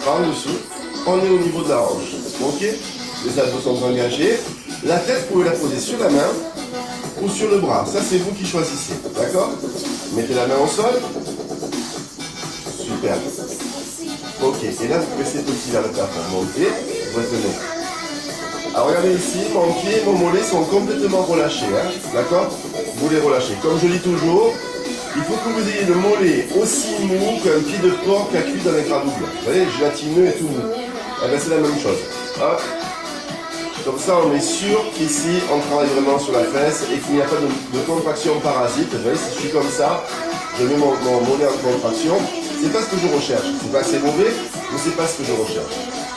pas en dessous. On est au niveau de la hanche. Ok? Les abdos sont engagés. La tête, vous pouvez la poser sur la main ou sur le bras. Ça, c'est vous qui choisissez. D'accord? Mettez la main au sol. Super. Ok. Et là, vous pressez petit vers le plafond. Montez. Retenez. Alors regardez ici, mon pied et mon mollet sont complètement relâchés. Hein, d'accord? Vous les relâchez. Comme je dis toujours, il faut que vous ayez le mollet aussi mou qu'un pied de porc qui a cuit dans les gras doubles. Vous voyez, gélatineux et tout mou. Eh bien, c'est la même chose. Hop. Comme ça, on est sûr qu'ici, on travaille vraiment sur la fesse et qu'il n'y a pas de contraction parasite. Vous voyez, si je suis comme ça, je mets mon mollet en contraction. C'est pas ce que je recherche. C'est pas assez mauvais, mais c'est pas ce que je recherche.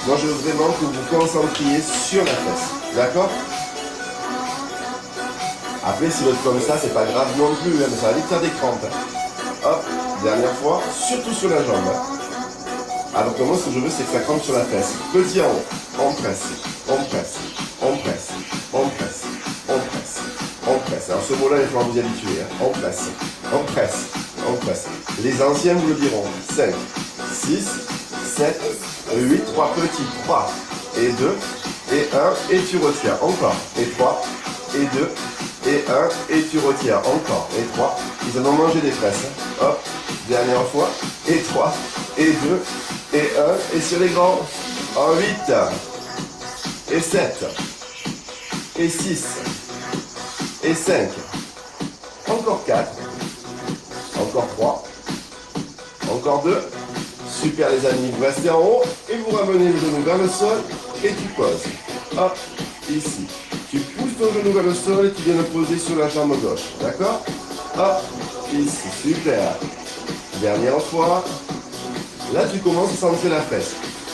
Moi, je veux vraiment que vous vous concentriez sur la fesse. D'accord? Après, si vous êtes comme ça, c'est pas grave non plus, hein, mais ça va vite faire des crampes. Hop, dernière fois, surtout sur la jambe. Alors que moi, ce que je veux, c'est que ça crampe sur la fesse. Petit en haut, on presse, on presse, on presse, on presse, on presse, on presse. Alors ce mot-là, il faut vous y habituer. Hein. On presse, on presse, on presse. Les anciens vous le diront. 5, 6, 7, 8, 3 petits, 3, et 2, et 1, et tu retiens, encore, et 3, et 2, et 1, et tu retiens, encore, et 3, ils en ont mangé des fesses, hein. Hop, dernière fois, et 3, et 2, et 1, et sur les grands, en 8, et 7, et 6, et 5, encore 4, encore 3, encore 2, super les amis, vous restez en haut et vous ramenez le genou vers le sol et tu poses. Hop, ici. Tu pousses ton genou vers le sol et tu viens le poser sur la jambe gauche. D'accord? Hop, ici, super. Dernière fois. Là, tu commences à centrer la fesse.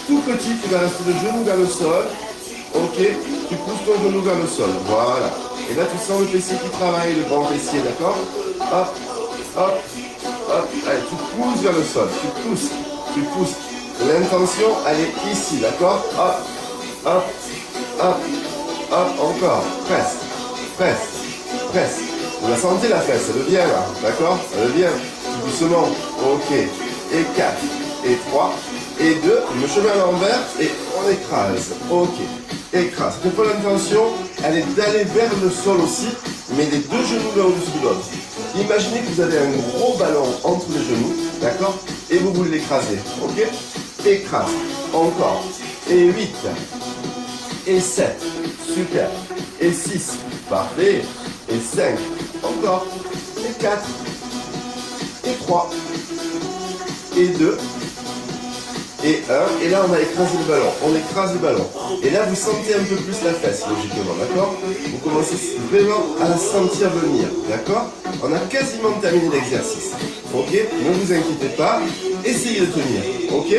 Tout petit, tu vas rester le genou vers le sol. Ok, tu pousses ton genou vers le sol. Voilà. Et là, tu sens le fessier qui travaille, le grand fessier, d'accord? Hop, hop, hop. Allez, tu pousses vers le sol. Tu pousses. Tu pousses. L'intention, elle est ici, d'accord? Hop, hop, hop, hop, encore. Presse, presse, presse. Vous la sentez la fesse, elle vient là, d'accord? Elle vient. Doucement. Ok. Et 4, et 3, et 2. Le chemin à l'envers et on écrase. Ok. Écrase. Cette fois, l'intention, elle est d'aller vers le sol aussi, mais les deux genoux l'un au-dessus de l'autre. Imaginez que vous avez un gros ballon entre les genoux, d'accord? Et vous voulez l'écraser, ok? Écrase, encore, et 8, et 7, super, et 6, parfait, et 5, encore, et 4, et 3, et 2, et 1, et là on va écraser le ballon, on écrase le ballon. Et là vous sentez un peu plus la fesse, logiquement, d'accord? Vous commencez vraiment à la sentir venir, d'accord? On a quasiment terminé l'exercice, ok? Ne vous inquiétez pas, essayez de tenir, ok?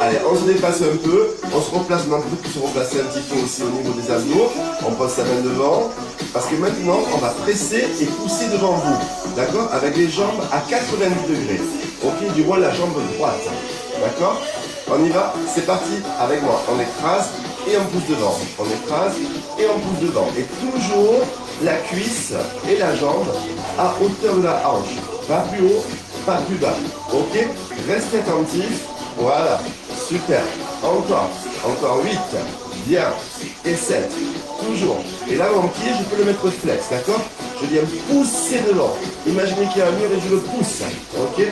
Allez, on se dépasse un peu, on se replace, on peut se replacer un petit peu aussi au niveau des abdos, on pose sa main devant, parce que maintenant on va presser et pousser devant vous, d'accord? Avec les jambes à 90 degrés, ok? Du moins la jambe droite, d'accord? On y va, c'est parti, avec moi, on écrase et on pousse devant, on écrase et on pousse devant, et toujours la cuisse et la jambe à hauteur de la hanche, pas plus haut, pas plus bas, ok? Restez attentif, voilà, super, encore 8, bien, et 7, toujours, et là mon pied je peux le mettre flex, d'accord? Je viens pousser devant, imaginez qu'il y a un mur et je le pousse, ok?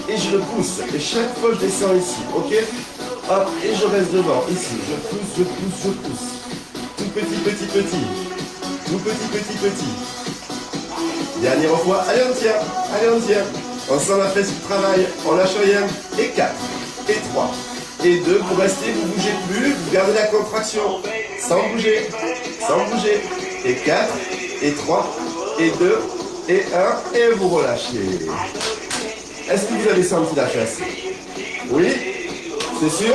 Et je le pousse, et chaque fois je descends ici, ok? Hop, et je reste devant, ici, je pousse, je pousse, je pousse, tout petit, petit, petit, tout petit, petit, petit, dernière fois, allez on tient, on sent la fesse qui travaille, on lâche rien, et 4, et 3, et 2, vous restez, vous ne bougez plus, vous gardez la contraction, sans bouger, et 4, et 3, et 2, et 1, et vous relâchez. Est-ce que vous avez senti la fesse? Oui? C'est sûr?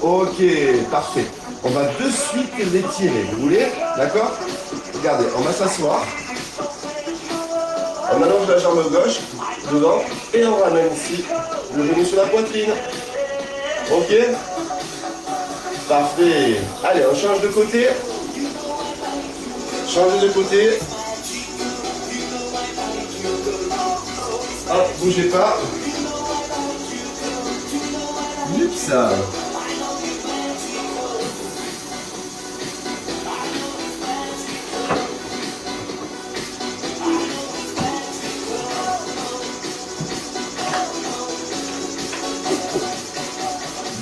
Ok, parfait. On va de suite l'étirer, vous voulez? D'accord? Regardez, on va s'asseoir. On allonge la jambe gauche, devant, et on ramène ici le genou sur la poitrine. Ok? Parfait. Allez, on change de côté. Changez de côté. Hop, bougez pas. Ça.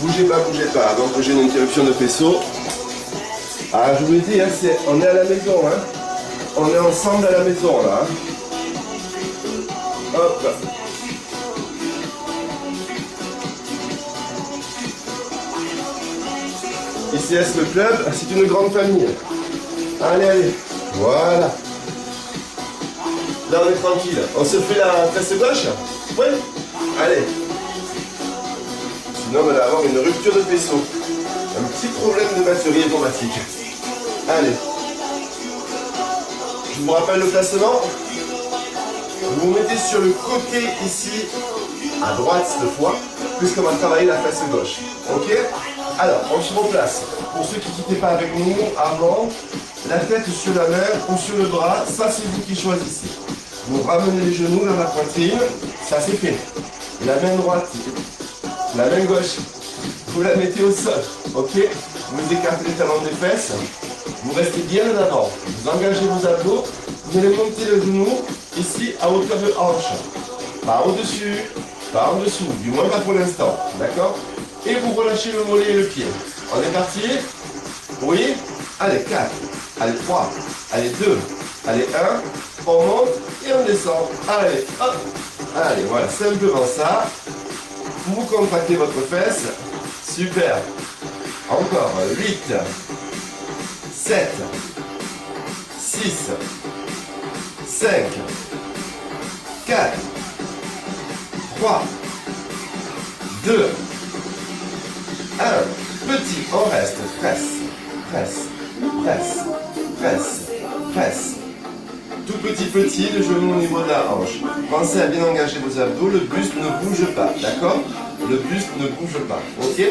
Bougez pas, avant que j'ai une interruption de faisceau. Ah, je vous l'ai dit, hein, on est à la maison, hein. On est ensemble à la maison, là. Hein. Hop. ICS le club, c'est une grande famille. Allez, voilà. Là on est tranquille. On se fait la fesse gauche? Oui. Allez. Sinon on va avoir une rupture de faisceau. Un petit problème de batterie informatique. Allez. Je vous rappelle le placement. Vous vous mettez sur le côté ici, à droite cette fois, puisqu'on va travailler la fesse gauche. Ok? Alors, on se replace. Pour ceux qui ne quittaient pas avec nous, avant, la tête sur la main ou sur le bras, ça c'est vous qui choisissez. Vous ramenez les genoux dans la poitrine, ça c'est fait. La main droite, la main gauche, vous la mettez au sol, ok? Vous écartez les talons des fesses, vous restez bien en avant. Vous engagez vos abdos, vous allez monter le genou ici à hauteur de hanche. Pas au-dessus, pas en dessous, du moins pas pour l'instant, d'accord? Et vous relâchez le mollet et le pied. On est parti? Oui? Allez, 4, allez 3, allez 2, allez 1, on monte et on descend. Allez, hop, allez, voilà, simplement ça. Vous contractez votre fesse, super. Encore, 8, 7, 6, 5, 4, 3, 2, 1, petit, on reste, presse, presse, presse, presse, presse. Tout petit, le genou au niveau de la hanche. Pensez à bien engager vos abdos, le buste ne bouge pas, d'accord? Le buste ne bouge pas, ok?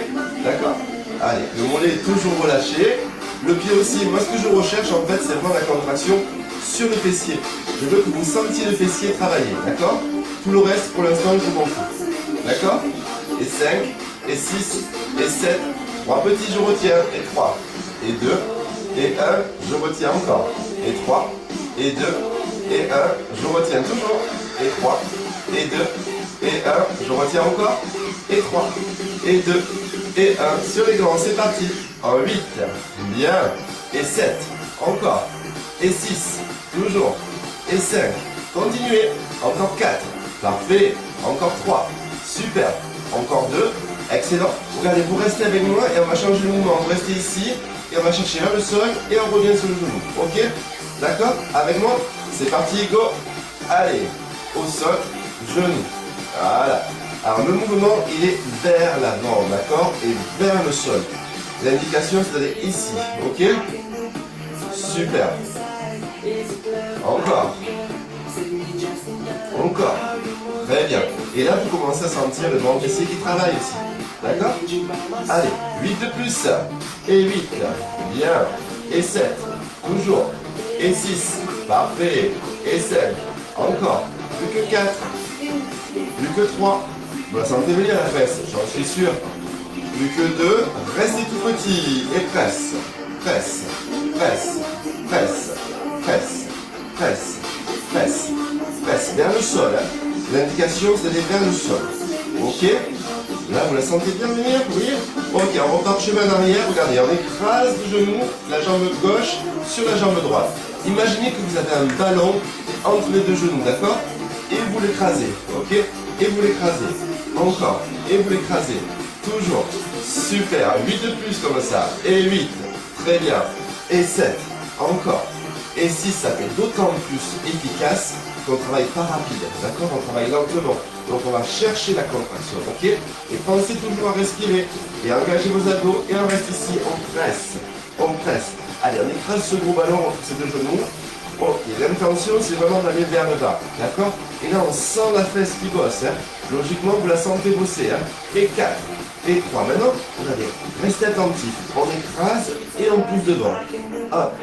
D'accord? Allez, le mollet est toujours relâché. Le pied aussi, moi ce que je recherche en fait, c'est vraiment la contraction sur le fessier. Je veux que vous sentiez le fessier travailler, d'accord? Tout le reste, pour l'instant, je m'en fous. D'accord? Et 5, et 6, et 7, 3 petits, je retiens, et 3, et 2, et 1, je retiens encore, et 3, et 2, et 1, je retiens toujours, et 3, et 2, et 1, je retiens encore, et 3, et 2, et 1, sur les grands, c'est parti, en 8, bien, et 7, encore, et 6, toujours, et 5, continuez, encore 4, parfait, encore 3, super, encore 2, Excellent. Regardez, vous restez avec moi et on va changer le mouvement. Vous restez ici et on va chercher vers le sol et on revient sur le genou. Ok? D'accord? Avec moi? C'est parti, go! Allez, au sol, genou. Voilà. Alors le mouvement, il est vers l'avant, d'accord? Et vers le sol. L'indication, c'est d'aller ici. Ok? Super. Encore. Encore. Très bien. Et là, vous commencez à sentir le grand fessier qui travaille aussi. D'accord? Allez, 8 de plus. Et 8. Bien. Et 7. Toujours. Et 6. Parfait. Et 5. Encore. Plus que 4. Plus que 3. Vous la sentez venir la fesse, j'en suis sûr. Plus que 2. Restez tout petit. Et presse. Presse. Presse. Presse. Presse. Presse. Presse. Presse. Vers le sol. Hein. L'indication, c'est d'aller vers le sol. Ok? Là, vous la sentez bien venir, vous voyez? Ok, on repart chemin en arrière. Regardez, on écrase le genou, la jambe gauche sur la jambe droite. Imaginez que vous avez un ballon entre les deux genoux, d'accord? Et vous l'écrasez, ok? Et vous l'écrasez. Encore. Et vous l'écrasez. Toujours. Super. 8 de plus comme ça. Et 8. Très bien. Et 7. Encore. Et 6, ça fait d'autant plus efficace qu'on ne travaille pas rapide, d'accord? On travaille lentement. Donc on va chercher la contraction, ok? Et pensez toujours à respirer. Et engagez vos abdos. Et on reste ici, on presse. On presse. Allez, on écrase ce gros ballon entre ces deux genoux. Ok, l'intention c'est vraiment d'aller vers le bas, d'accord? Et là on sent la fesse qui bosse, hein? Logiquement vous la sentez bosser, hein? Et 4, et 3. Maintenant, regardez, restez attentif. On écrase et on pousse devant. Hop,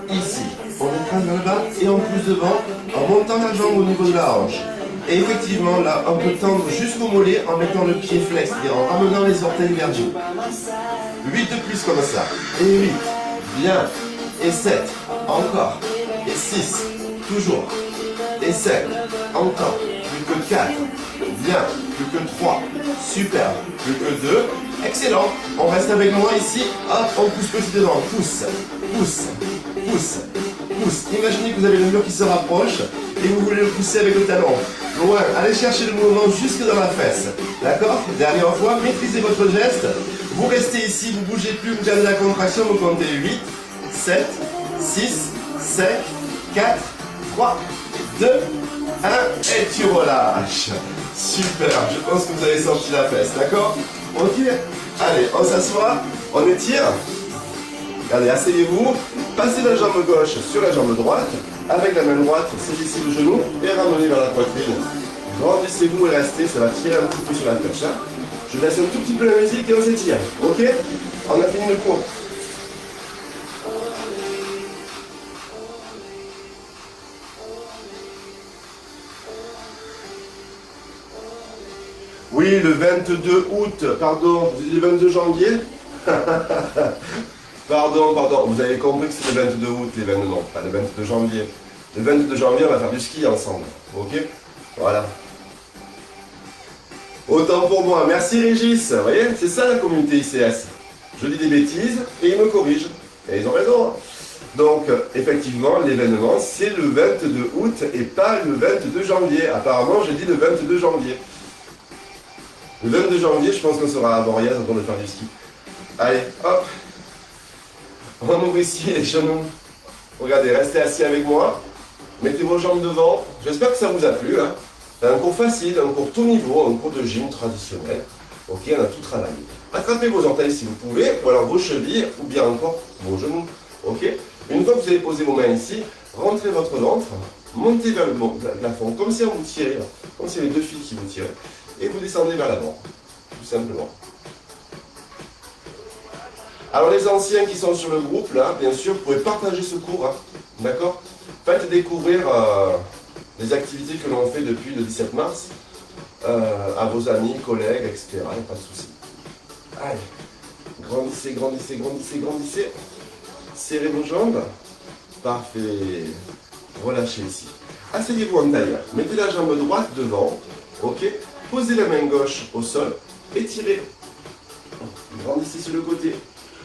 ici, on écrase vers le bas et on pousse devant en montant la jambe au niveau de la hanche. Et effectivement, là, on peut tendre jusqu'au mollet en mettant le pied flex, c'est-à-dire en ramenant les orteils vers vous. 8 de plus comme ça. Et 8, bien. Et 7, encore. Et 6, toujours. Et 5, encore. Plus que 4, bien. Plus que 3, super. Plus que 2, excellent. On reste avec moi ici. Hop, on pousse petit devant. Pousse, pousse, pousse, pousse. Imaginez que vous avez le mur qui se rapproche et vous voulez le pousser avec le talon. Loin, allez chercher le mouvement jusque dans la fesse. D'accord? Dernière fois, maîtrisez votre geste. Vous restez ici, vous ne bougez plus, vous gardez la contraction, vous comptez 8, 7, 6, 5, 4, 3, 2, 1, et tu relâches. Super, je pense que vous avez senti la fesse, d'accord? Ok? Allez, on s'assoit, on étire. Allez, asseyez-vous, passez la jambe gauche sur la jambe droite. Avec la main droite, saisissez le genou et ramenez vers la poitrine. Grandissez-vous et restez, ça va tirer un petit peu sur la perche. Hein. Je laisse un tout petit peu la musique et on s'étire. Ok? On a fini le cours. Oui, le 22 août, pardon, vous dites le 22 janvier? Pardon, vous avez compris que c'est le 22 août l'événement, pas le 22 janvier. Le 22 janvier, on va faire du ski ensemble, ok? Voilà. Autant pour moi, merci Régis, vous voyez, c'est ça la communauté ICS. Je dis des bêtises et ils me corrigent, et ils ont raison. Donc, effectivement, l'événement, c'est le 22 août et pas le 22 janvier. Apparemment, j'ai dit le 22 janvier. Le 22 janvier, je pense qu'on sera à Boreas en train de faire du ski. Allez, hop. On ouvre ici les genoux. Regardez, restez assis avec moi. Mettez vos jambes devant. J'espère que ça vous a plu. Hein. C'est un cours facile, un cours tout niveau, un cours de gym traditionnel. Ok, on a tout travaillé. Attrapez vos orteils si vous pouvez, ou alors vos chevilles, ou bien encore vos genoux. Ok. Une fois que vous avez posé vos mains ici, rentrez votre ventre, montez vers le plafond, comme si on vous tirait, comme si il y avait deux fils qui vous tiraient. Et vous descendez vers l'avant, tout simplement. Alors les anciens qui sont sur le groupe, là, bien sûr, vous pouvez partager ce cours, hein, d'accord? Faites découvrir les activités que l'on fait depuis le 17 mars à vos amis, collègues, etc. Il n'y a pas de souci. Allez, grandissez, grandissez, grandissez, grandissez. Serrez vos jambes. Parfait. Relâchez ici. Asseyez-vous en tailleur. Mettez la jambe droite devant, ok? Posez la main gauche au sol, étirez. Grandissez sur le côté.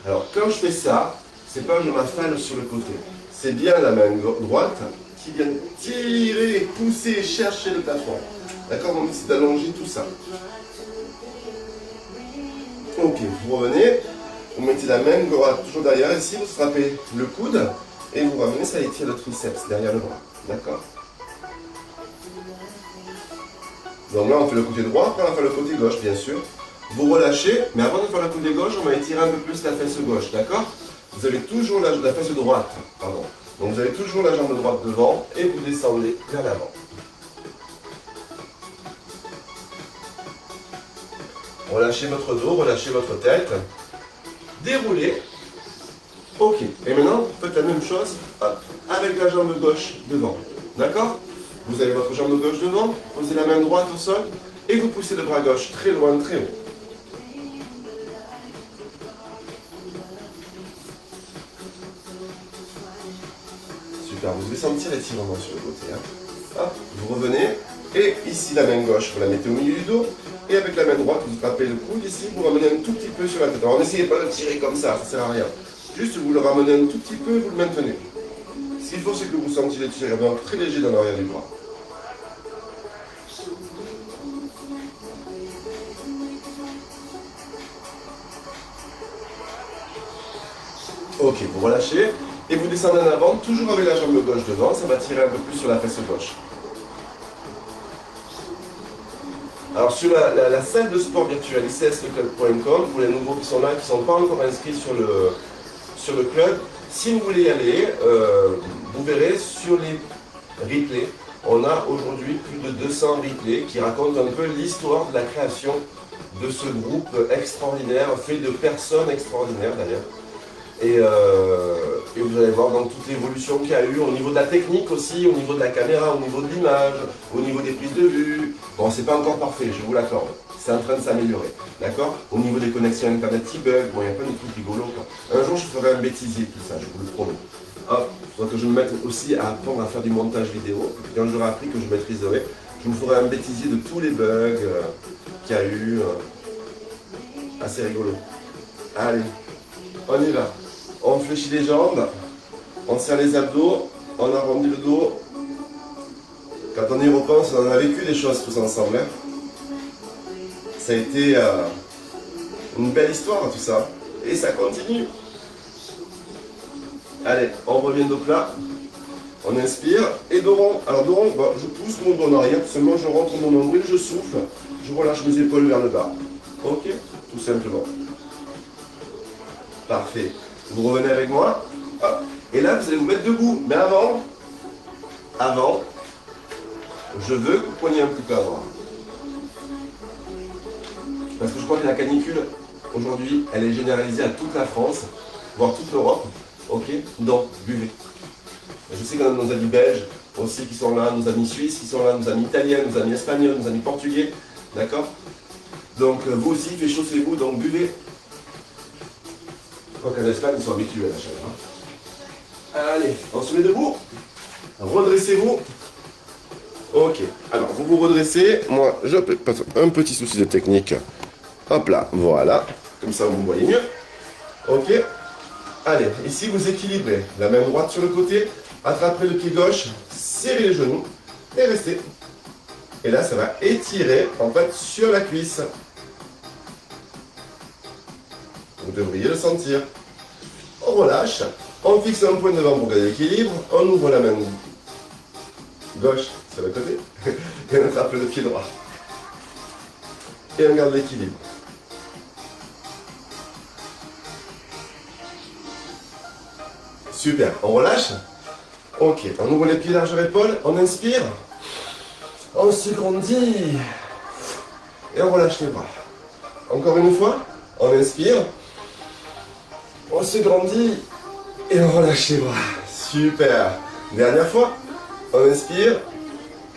Alors, quand je fais ça, c'est pas je m'affale sur le côté. C'est bien la main droite qui vient tirer, pousser, chercher le plafond. D'accord? On essaie d'allonger tout ça. Ok, vous revenez, vous mettez la main droite toujours derrière, ici vous frappez le coude et vous ramenez, ça étire le triceps derrière le bras. D'accord? Donc là on fait le côté droit, après on va faire le côté gauche bien sûr. Vous relâchez, mais avant de faire le côté gauche, on va étirer un peu plus la fesse gauche, d'accord? Vous avez toujours la fesse droite, pardon. Donc vous avez toujours la jambe droite devant et vous descendez vers l'avant. Relâchez votre dos, relâchez votre tête. Déroulez. Ok. Et maintenant, faites la même chose avec la jambe gauche devant. D'accord? Vous avez votre jambe gauche devant, posez la main droite au sol et vous poussez le bras gauche très loin, très haut. Super, vous devez sentir l'étirement sur le côté. Hein. Hop, vous revenez et ici la main gauche, vous la mettez au milieu du dos et avec la main droite, vous frappez le coude ici, vous ramenez un tout petit peu sur la tête. Alors n'essayez pas de tirer comme ça ne sert à rien. Juste vous le ramenez un tout petit peu et vous le maintenez. Ce qu'il faut, c'est que vous sentiez l'étirement très léger dans l'arrière du bras. Ok, vous relâchez et vous descendez en avant, toujours avec la jambe gauche devant, ça va tirer un peu plus sur la fesse gauche. Alors sur la salle de sport virtuelle icsclub.com, pour les nouveaux qui sont là, qui ne sont pas encore inscrits sur le club, si vous voulez y aller, vous verrez sur les replays, on a aujourd'hui plus de 200 replays qui racontent un peu l'histoire de la création de ce groupe extraordinaire, fait de personnes extraordinaires d'ailleurs. Et vous allez voir donc toute l'évolution qu'il y a eu au niveau de la technique aussi, au niveau de la caméra, au niveau de l'image, au niveau des prises de vue. Bon, c'est pas encore parfait, je vous l'accorde. C'est en train de s'améliorer, d'accord? Au niveau des connexions internet qui bug, bon, il y a plein de trucs rigolos, quoi. Un jour, je ferai un bêtisier, tout ça, je vous le promets. Hop, il faudra que je me mette aussi à apprendre à faire du montage vidéo. Quand j'aurai appris que je maîtriserai, je vous ferai un bêtisier de tous les bugs qu'il y a eu. Assez rigolo. Allez, on y va. On fléchit les jambes, on serre les abdos, on arrondit le dos. Quand on y repense, on a vécu des choses tous ensemble. Hein. Ça a été une belle histoire tout ça. Et ça continue. Allez, on revient dos plat. On inspire. Et dos rond. Alors dos rond, je pousse mon dos en arrière. Seulement je rentre mon nombril, je souffle. Je relâche mes épaules vers le bas. Ok? Tout simplement. Parfait. Vous revenez avec moi, hop. Et là vous allez vous mettre debout. Mais avant, je veux que vous preniez un petit peu avant. Parce que je crois que la canicule, aujourd'hui, elle est généralisée à toute la France, voire toute l'Europe. Ok? Donc, buvez. Je sais qu'on a nos amis belges aussi qui sont là, nos amis suisses qui sont là, nos amis italiens, nos amis espagnols, nos amis portugais. D'accord? Donc, vous aussi, il fait chaud chez vous, donc buvez. Je crois qu'en Espagne, ils sont habitués à la chaleur. Allez, on se met debout. Redressez-vous. Ok, alors vous vous redressez. Moi, j'ai un petit souci de technique. Hop là, voilà. Comme ça, vous voyez mieux. Ok. Allez, ici, vous équilibrez. La main droite sur le côté. Attrapez le pied gauche. Serrez les genoux. Et restez. Et là, ça va étirer, en fait, sur la cuisse. Vous devriez le sentir. On relâche. On fixe un point devant pour garder l'équilibre. On ouvre la main gauche sur le côté. Et on attrape le pied droit. Et on garde l'équilibre. Super. On relâche. Ok. On ouvre les pieds largeur épaule. On inspire. On se grandit. Et on relâche les bras. Encore une fois. On inspire. On se grandit et on relâche les bras. Super. Dernière fois. On inspire.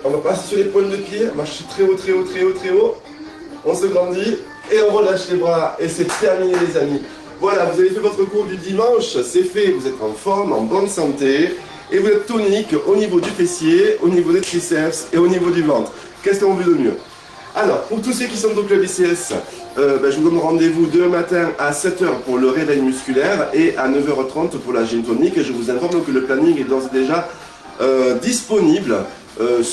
On va passer sur les pointes de pied. Marche très haut, très haut, très haut, très haut. On se grandit et on relâche les bras. Et c'est terminé les amis. Voilà, vous avez fait votre cours du dimanche. C'est fait. Vous êtes en forme, en bonne santé. Et vous êtes tonique au niveau du fessier, au niveau des triceps et au niveau du ventre. Qu'est-ce qu'on veut de mieux? Alors, pour tous ceux qui sont au club ICS, je vous donne rendez-vous demain matin à 7h pour le réveil musculaire et à 9h30 pour la gym tonique. Et je vous informe que le planning est d'ores et déjà disponible dans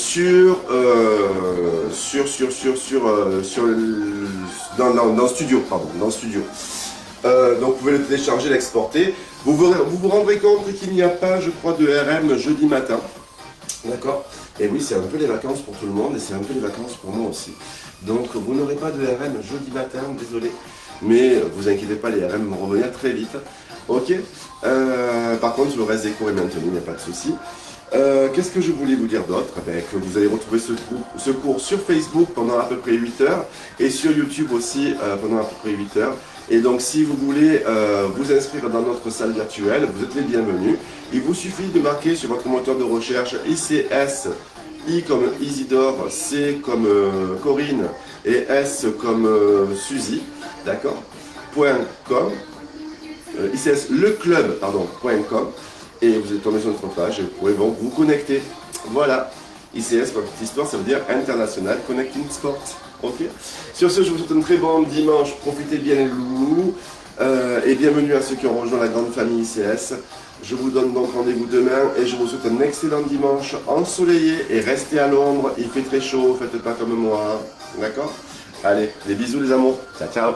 Studio, pardon, dans Studio. Donc vous pouvez le télécharger, l'exporter. Vous rendrez compte qu'il n'y a pas, je crois, de RM jeudi matin. D'accord? Et oui, c'est un peu les vacances pour tout le monde et c'est un peu les vacances pour moi aussi. Donc vous n'aurez pas de RM jeudi matin, désolé. Mais vous inquiétez pas, les RM vont revenir très vite. Ok? Par contre, le reste des cours est maintenu, il n'y a pas de souci. Qu'est-ce que je voulais vous dire d'autre? Que vous allez retrouver ce cours sur Facebook pendant à peu près 8 heures et sur YouTube aussi pendant à peu près 8 heures. Et donc si vous voulez vous inscrire dans notre salle virtuelle, vous êtes les bienvenus. Il vous suffit de marquer sur votre moteur de recherche ICS, I comme Isidore, C comme Corinne et S comme Suzy, d'accord? .com, ICS leclub, pardon, .com. Et vous êtes tombé sur notre page et vous pourrez donc vous connecter. Voilà. ICS, pour la petite histoire, ça veut dire International Connecting Sport. Ok. Sur ce, je vous souhaite un très bon dimanche. Profitez bien les loulous. Et bienvenue à ceux qui ont rejoint la grande famille ICS. Je vous donne donc rendez-vous demain et je vous souhaite un excellent dimanche ensoleillé et restez à l'ombre. Il fait très chaud, faites pas comme moi. D'accord? Allez, des bisous les amours. Ciao, ciao.